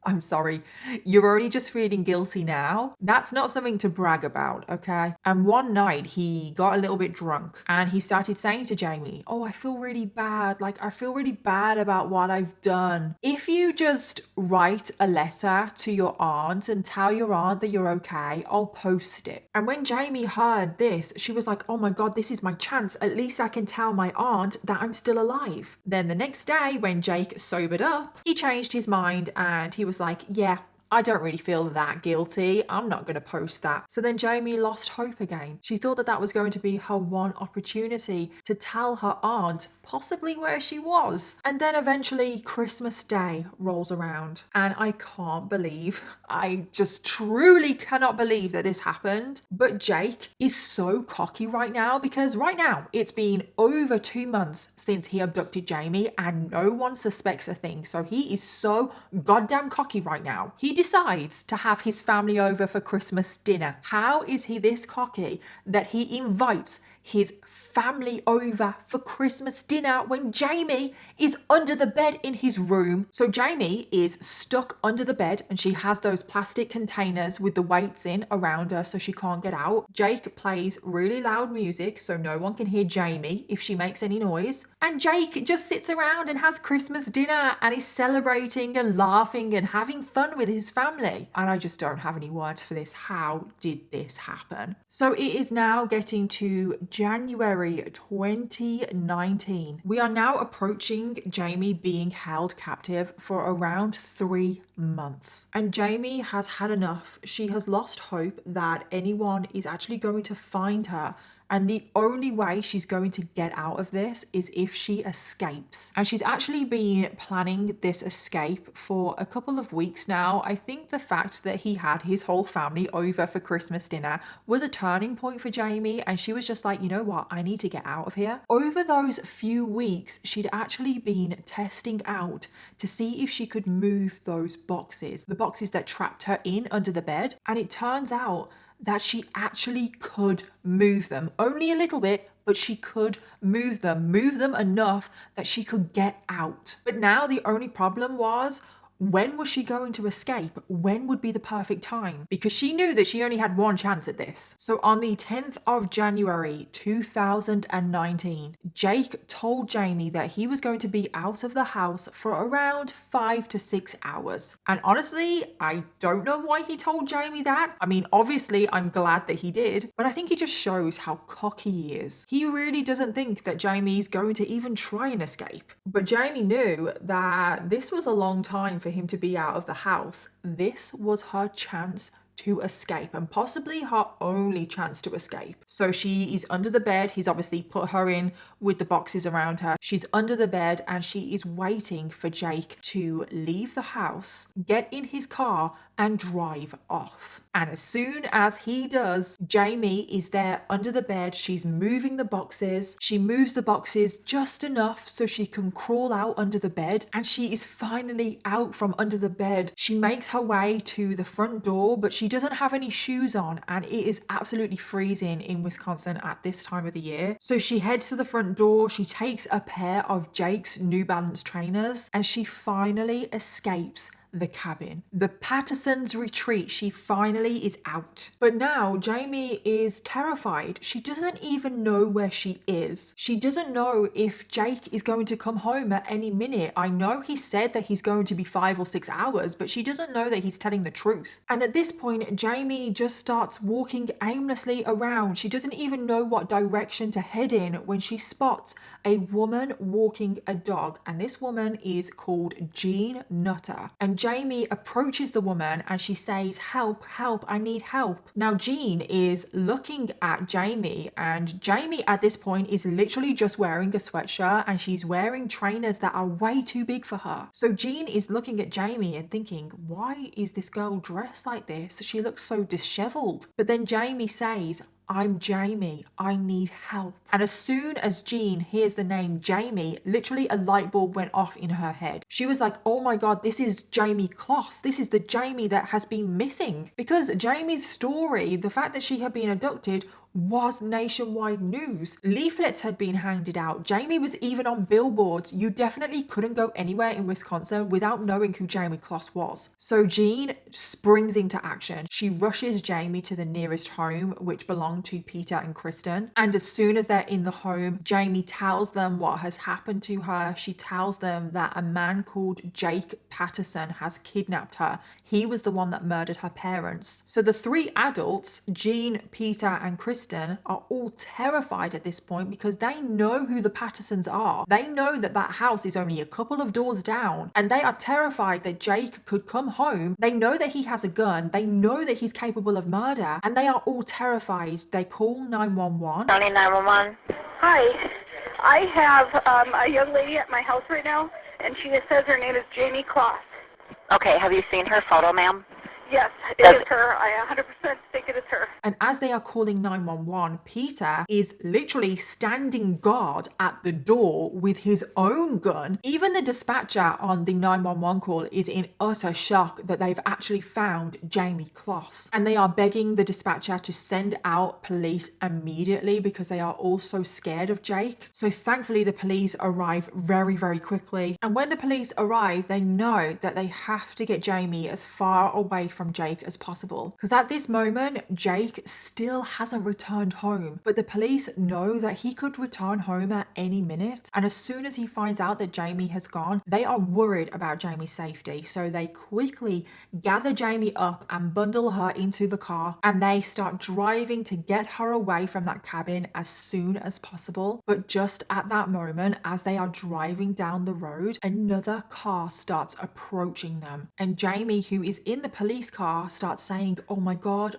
I'm sorry, you're already just feeling guilty now? That's not something to brag about, okay? And one night he got a little bit drunk and he started saying to Jayme, oh, I feel really bad. Like, I feel really bad about what I've done. If you just write a letter to your aunt and tell your aunt that you're okay, I'll post it. And when Jayme heard this, she was like, oh my God, this is my chance. At least I can tell my aunt that I'm still alive. Then the next day, when Jake sobered up, he changed his mind and he was like, yeah, I don't really feel that guilty. I'm not going to post that. So then Jayme lost hope again. She thought that that was going to be her one opportunity to tell her aunt possibly where she was. And then eventually Christmas Day rolls around, and I can't believe, I just truly cannot believe that this happened. But Jake is so cocky right now, because right now it's been over 2 months since he abducted Jayme and no one suspects a thing. So he is so goddamn cocky right now. He decides to have his family over for Christmas dinner. How is he this cocky that he invites his family over for Christmas dinner when Jayme is under the bed in his room? So Jayme is stuck under the bed and she has those plastic containers with the weights in around her so she can't get out. Jake plays really loud music so no one can hear Jayme if she makes any noise. And Jake just sits around and has Christmas dinner and is celebrating and laughing and having fun with his family. And I just don't have any words for this. How did this happen? So it is now getting to January 2019. We are now approaching Jayme being held captive for around 3 months. And Jayme has had enough. She has lost hope that anyone is actually going to find her. And the only way she's going to get out of this is if she escapes. And she's actually been planning this escape for a couple of weeks now. I think the fact that he had his whole family over for Christmas dinner was a turning point for Jayme. And she was just like, you know what? I need to get out of here. Over those few weeks, she'd actually been testing out to see if she could move those boxes, the boxes that trapped her in under the bed. And it turns out that she actually could move them. Only a little bit, but she could move them enough that she could get out. But now the only problem was, When was she going to escape? When would be the perfect time? Because she knew that she only had one chance at this. So on the 10th of January 2019, Jake told Jayme that he was going to be out of the house for around 5 to 6 hours. And honestly, I don't know why he told Jayme that. I mean, obviously, I'm glad that he did, but I think it just shows how cocky he is. He really doesn't think that Jayme's going to even try and escape. But Jayme knew that this was a long time for him to be out of the house. This was her chance to escape, and possibly her only chance to escape. So she is under the bed. He's obviously put her in with the boxes around her. She's under the bed and she is waiting for Jake to leave the house, get in his car and drive off. And as soon as he does, Jayme is there under the bed. She's moving the boxes. She moves the boxes just enough so she can crawl out under the bed, and she is finally out from under the bed. She makes her way to the front door, but she doesn't have any shoes on, and it is absolutely freezing in Wisconsin at this time of the year. So she heads to the front door. She takes a pair of Jake's New Balance trainers and she finally escapes the cabin. The Patterson's retreat. She finally is out. But now Jayme is terrified. She doesn't even know where she is. She doesn't know if Jake is going to come home at any minute. I know he said that he's going to be 5 or 6 hours, but she doesn't know that he's telling the truth. And at this point, Jayme just starts walking aimlessly around. She doesn't even know what direction to head in when she spots a woman walking a dog. And this woman is called Jean Nutter. And Jayme approaches the woman and she says, "Help, help, I need help." Now Jean is looking at Jayme, and Jayme at this point is literally just wearing a sweatshirt and she's wearing trainers that are way too big for her. So Jean is looking at Jayme and thinking, why is this girl dressed like this? She looks so disheveled. But then Jayme says, "I'm Jayme, I need help." And as soon as Jean hears the name Jayme, literally a light bulb went off in her head. She was like, oh my God, this is Jayme Kloss. This is the Jayme that has been missing. Because Jayme's story, the fact that she had been abducted, was nationwide news. Leaflets had been handed out. Jayme was even on billboards. You definitely couldn't go anywhere in Wisconsin without knowing who Jayme Kloss was. So Jean springs into action. She rushes Jayme to the nearest home, which belonged to Peter and Kristen. And as soon as they're in the home, Jayme tells them what has happened to her. She tells them that a man called Jake Patterson has kidnapped her. He was the one that murdered her parents. So the three adults, Jean, Peter, and Kristen, are all terrified at this point because they know who the Pattersons are. They know that that house is only a couple of doors down, and they are terrified that Jake could come home. They know that he has a gun. They know that he's capable of murder, and they are all terrified. They call 911. County 911. Hi. I have a young lady at my house right now, and she says her name is Jayme Kloss. Okay, have you seen her photo, ma'am? Yes, it is her. I 100% think it is her. And as they are calling 911, Peter is literally standing guard at the door with his own gun. Even the dispatcher on the 911 call is in utter shock that they've actually found Jayme Kloss. And they are begging the dispatcher to send out police immediately because they are all so scared of Jake. So thankfully the police arrive very, very quickly. And when the police arrive, they know that they have to get Jayme as far away from Jake as possible. Because at this moment, Jake still hasn't returned home, but the police know that he could return home at any minute. And as soon as he finds out that Jayme has gone, they are worried about Jayme's safety. So they quickly gather Jayme up and bundle her into the car, and they start driving to get her away from that cabin as soon as possible. But just at that moment, as they are driving down the road, another car starts approaching them. And Jayme, who is in the police car, starts saying, oh my God,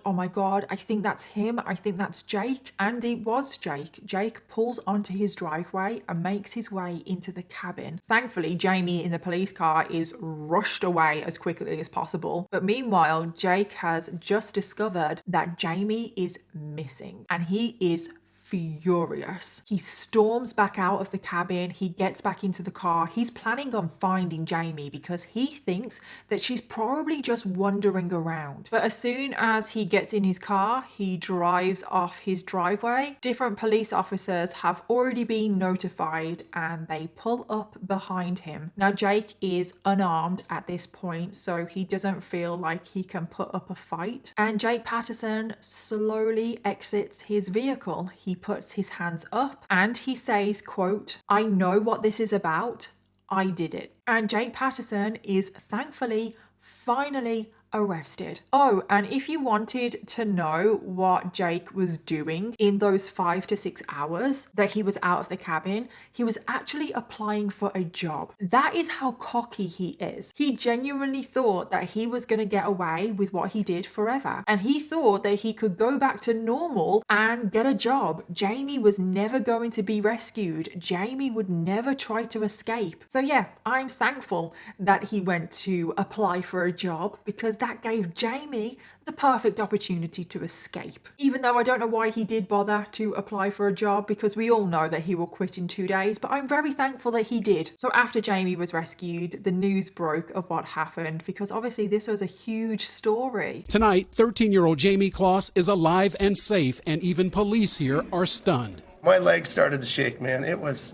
I think that's him. I think that's Jake. And it was Jake. Jake pulls onto his driveway and makes his way into the cabin. Thankfully, Jayme in the police car is rushed away as quickly as possible. But meanwhile, Jake has just discovered that Jayme is missing, and he is furious. He storms back out of the cabin. He gets back into the car. He's planning on finding Jayme because he thinks that she's probably just wandering around. But as soon as he gets in his car, he drives off his driveway. Different police officers have already been notified and they pull up behind him. Now, Jake is unarmed at this point, so he doesn't feel like he can put up a fight. And Jake Patterson slowly exits his vehicle. He puts his hands up and he says, quote, "I know what this is about. I did it." And Jake Patterson is thankfully finally arrested. Oh, and if you wanted to know what Jake was doing in those 5 to 6 hours that he was out of the cabin, he was actually applying for a job. That is how cocky he is. He genuinely thought that he was going to get away with what he did forever. And he thought that he could go back to normal and get a job. Jayme was never going to be rescued. Jayme would never try to escape. So yeah, I'm thankful that he went to apply for a job because that gave Jayme the perfect opportunity to escape. Even though I don't know why he did bother to apply for a job, because we all know that he will quit in 2 days, but I'm very thankful that he did. So after Jayme was rescued, the news broke of what happened, because obviously this was a huge story. Tonight, 13-year-old Jayme Kloss is alive and safe, and even police here are stunned. My legs started to shake, man. It was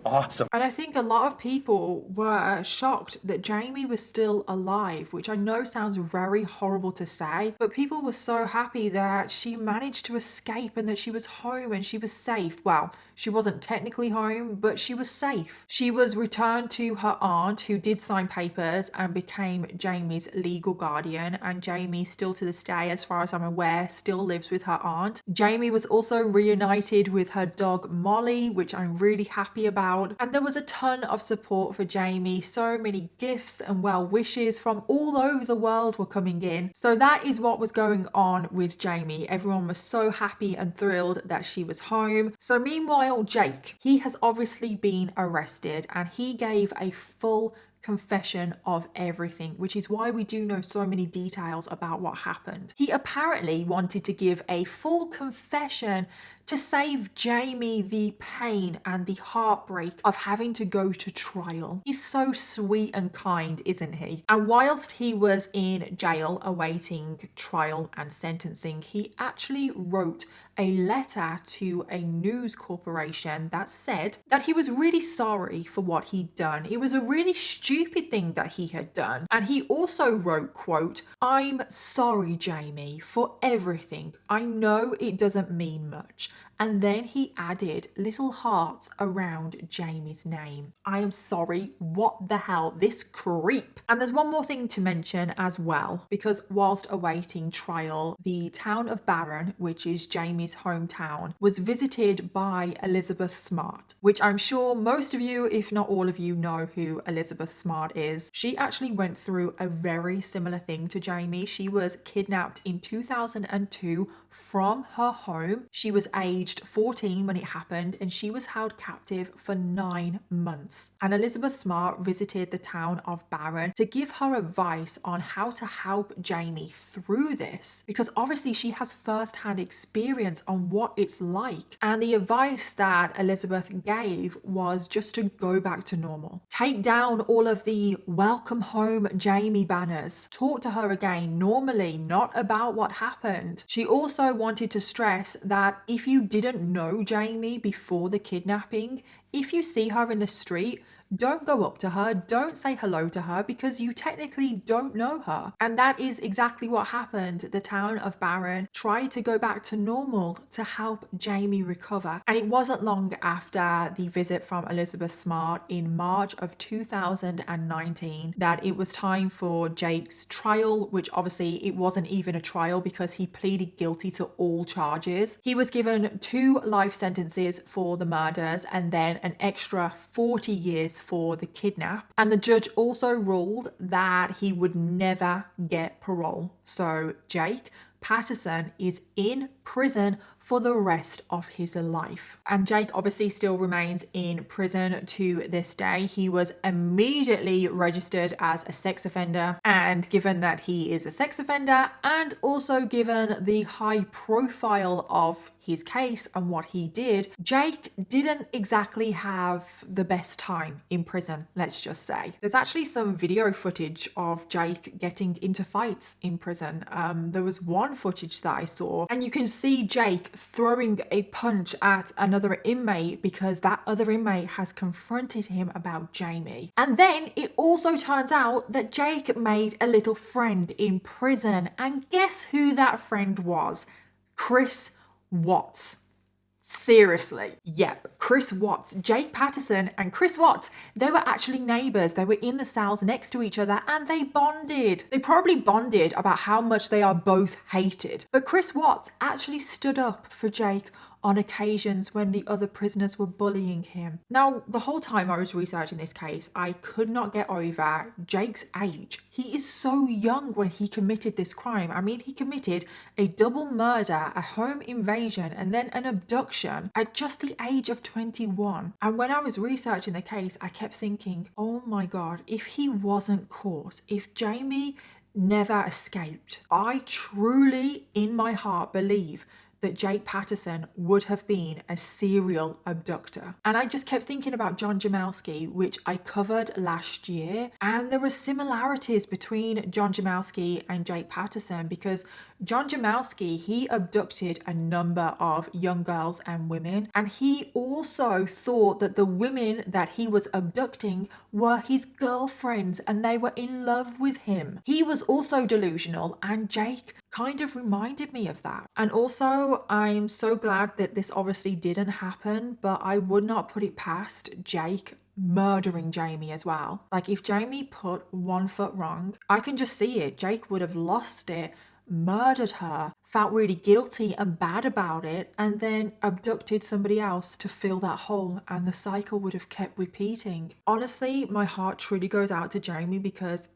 awesome. And I think a lot of people were shocked that Jayme was still alive, which I know sounds very horrible to say, but people were so happy that she managed to escape and that she was home and she was safe. Well, she wasn't technically home, but she was safe. She was returned to her aunt, who did sign papers and became Jayme's legal guardian, and Jayme still to this day, as far as I'm aware, still lives with her aunt. Jayme was also reunited with her dog Molly, which I'm really happy about. And there was a ton of support for Jayme. So many gifts and well wishes from all over the world were coming in. So that is what was going on with Jayme. Everyone was so happy and thrilled that she was home. So meanwhile, Jake, he has obviously been arrested and he gave a full confession of everything, which is why we do know so many details about what happened. He apparently wanted to give a full confession to save Jayme the pain and the heartbreak of having to go to trial. He's so sweet and kind, isn't he? And whilst he was in jail awaiting trial and sentencing, he actually wrote a letter to a news corporation that said that he was really sorry for what he'd done. It was a really stupid thing that he had done. And he also wrote, quote, "I'm sorry, Jayme, for everything. I know it doesn't mean much." And then he added little hearts around Jayme's name. I am sorry, what the hell, this creep. And there's one more thing to mention as well, because whilst awaiting trial, the town of Barron, which is Jayme's hometown, was visited by Elizabeth Smart, which I'm sure most of you, if not all of you, know who Elizabeth Smart is. She actually went through a very similar thing to Jayme. She was kidnapped in 2002 from her home. She was aged 14 when it happened, and she was held captive for 9 months. And Elizabeth Smart visited the town of Barron to give her advice on how to help Jayme through this, because obviously she has first-hand experience on what it's like. And the advice that Elizabeth gave was just to go back to normal. Take down all of the welcome home Jayme banners. Talk to her again normally, not about what happened. She also wanted to stress that if you didn't know Jayme before the kidnapping, if you see her in the street, don't go up to her, don't say hello to her, because you technically don't know her. And that is exactly what happened. The town of Barron tried to go back to normal to help Jayme recover. And it wasn't long after the visit from Elizabeth Smart in March of 2019 that it was time for Jake's trial, which obviously it wasn't even a trial because he pleaded guilty to all charges. He was given 2 life sentences for the murders and then an extra 40 years for the kidnap. And the judge also ruled that he would never get parole. So Jake Patterson is in prison for the rest of his life. And Jake obviously still remains in prison to this day. He was immediately registered as a sex offender, and given that he is a sex offender and also given the high profile of his case and what he did, Jake didn't exactly have the best time in prison, let's just say. There's actually some video footage of Jake getting into fights in prison. There was one footage that I saw, and you can see Jake throwing a punch at another inmate because that other inmate has confronted him about Jayme. And then it also turns out that Jake made a little friend in prison, and guess who that friend was? Chris Watts. Seriously. Yep, Chris Watts. Jake Patterson and Chris Watts, they were actually neighbors. They were in the cells next to each other and they bonded. They probably bonded about how much they are both hated. But Chris Watts actually stood up for Jake on occasions when the other prisoners were bullying him. Now, the whole time I was researching this case, I could not get over Jake's age. He is so young when he committed this crime. I mean, he committed a double murder, a home invasion, and then an abduction at just the age of 21. And when I was researching the case, I kept thinking, oh my God, if he wasn't caught, if Jayme never escaped, I truly, in my heart, believe that Jake Patterson would have been a serial abductor. And I just kept thinking about John Jamalski, which I covered last year. And there were similarities between John Jamalski and Jake Patterson because John Jamalski, he abducted a number of young girls and women. And he also thought that the women that he was abducting were his girlfriends and they were in love with him. He was also delusional, and Jake kind of reminded me of that. And also, I'm so glad that this obviously didn't happen, but I would not put it past Jake murdering Jayme as well. Like, if Jayme put one foot wrong, I can just see it. Jake would have lost it, murdered her, felt really guilty and bad about it, and then abducted somebody else to fill that hole, and the cycle would have kept repeating. Honestly, my heart truly goes out to Jayme because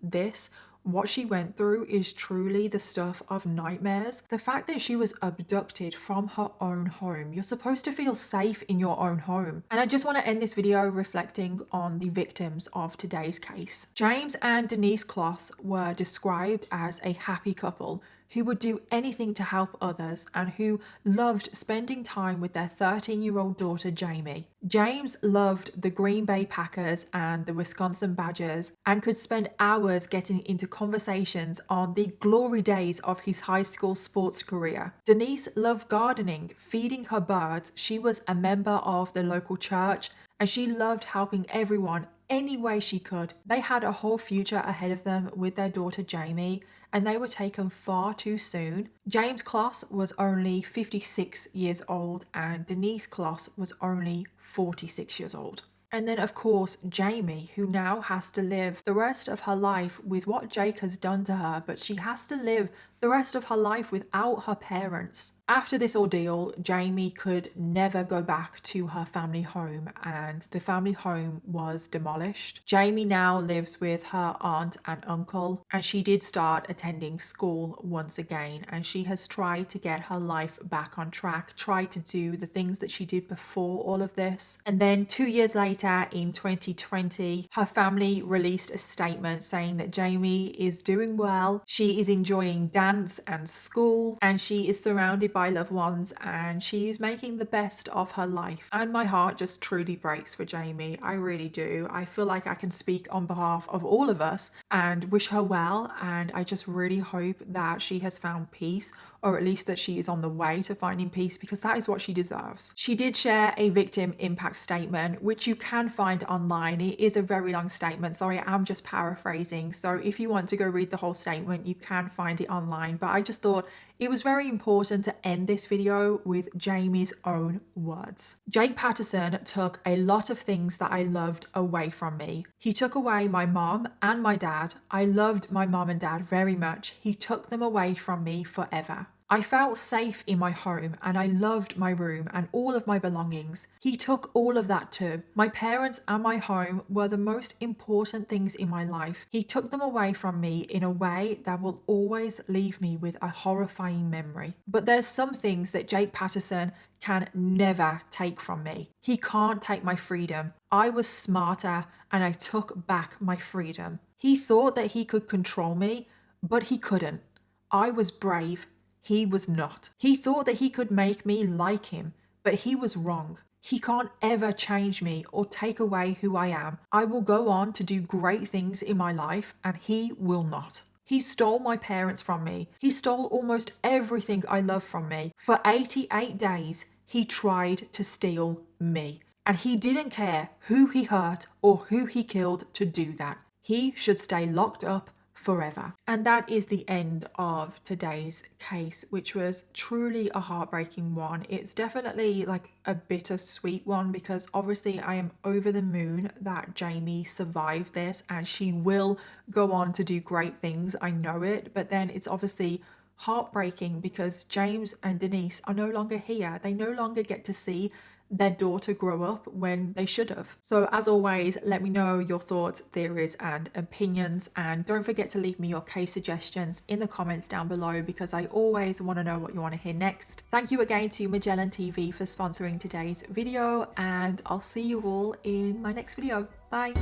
what she went through is truly the stuff of nightmares. The fact that she was abducted from her own home. You're supposed to feel safe in your own home. And I just want to end this video reflecting on the victims of today's case. James and Denise Kloss were described as a happy couple who would do anything to help others and who loved spending time with their 13-year-old daughter, Jayme. James loved the Green Bay Packers and the Wisconsin Badgers and could spend hours getting into conversations on the glory days of his high school sports career. Denise loved gardening, feeding her birds. She was a member of the local church and she loved helping everyone any way she could. They had a whole future ahead of them with their daughter Jayme, and they were taken far too soon. James Kloss was only 56 years old and Denise Kloss was only 46 years old. And then, of course, Jayme, who now has to live the rest of her life with what Jake has done to her, but she has to live the rest of her life without her parents. After this ordeal, Jayme could never go back to her family home, and the family home was demolished. Jayme now lives with her aunt and uncle, and she did start attending school once again, and she has tried to get her life back on track, tried to do the things that she did before all of this. And then 2 years later, in 2020, her family released a statement saying that Jayme is doing well, she is enjoying dance and school, and she is surrounded by loved ones, and she's making the best of her life. And my heart just truly breaks for Jayme. I really do. I feel like I can speak on behalf of all of us and wish her well, and I just really hope that she has found peace, or at least that she is on the way to finding peace, because that is what she deserves. She did share a victim impact statement, which you can find online. It is a very long statement. Sorry, I'm just paraphrasing. So if you want to go read the whole statement, you can find it online. But I just thought it was very important to end this video with Jayme's own words. Jake Patterson took a lot of things that I loved away from me. He took away my mom and my dad. I loved my mom and dad very much. He took them away from me forever. I felt safe in my home and I loved my room and all of my belongings. He took all of that too. My parents and my home were the most important things in my life. He took them away from me in a way that will always leave me with a horrifying memory. But there's some things that Jake Patterson can never take from me. He can't take my freedom. I was smarter and I took back my freedom. He thought that he could control me, but he couldn't. I was brave. He was not. He thought that he could make me like him, but he was wrong. He can't ever change me or take away who I am. I will go on to do great things in my life, and he will not. He stole my parents from me. He stole almost everything I love from me. For 88 days, he tried to steal me. And he didn't care who he hurt or who he killed to do that. He should stay locked up forever. And that is the end of today's case, which was truly a heartbreaking one. It's definitely like a bittersweet one because obviously I am over the moon that Jayme survived this and she will go on to do great things. I know it, but then it's obviously heartbreaking because James and Denise are no longer here. They no longer get to see their daughter grow up when they should have. So as always, let me know your thoughts, theories and opinions, and don't forget to leave me your case suggestions in the comments down below because I always want to know what you want to hear next. Thank you again to Magellan TV for sponsoring today's video, and I'll see you all in my next video. Bye.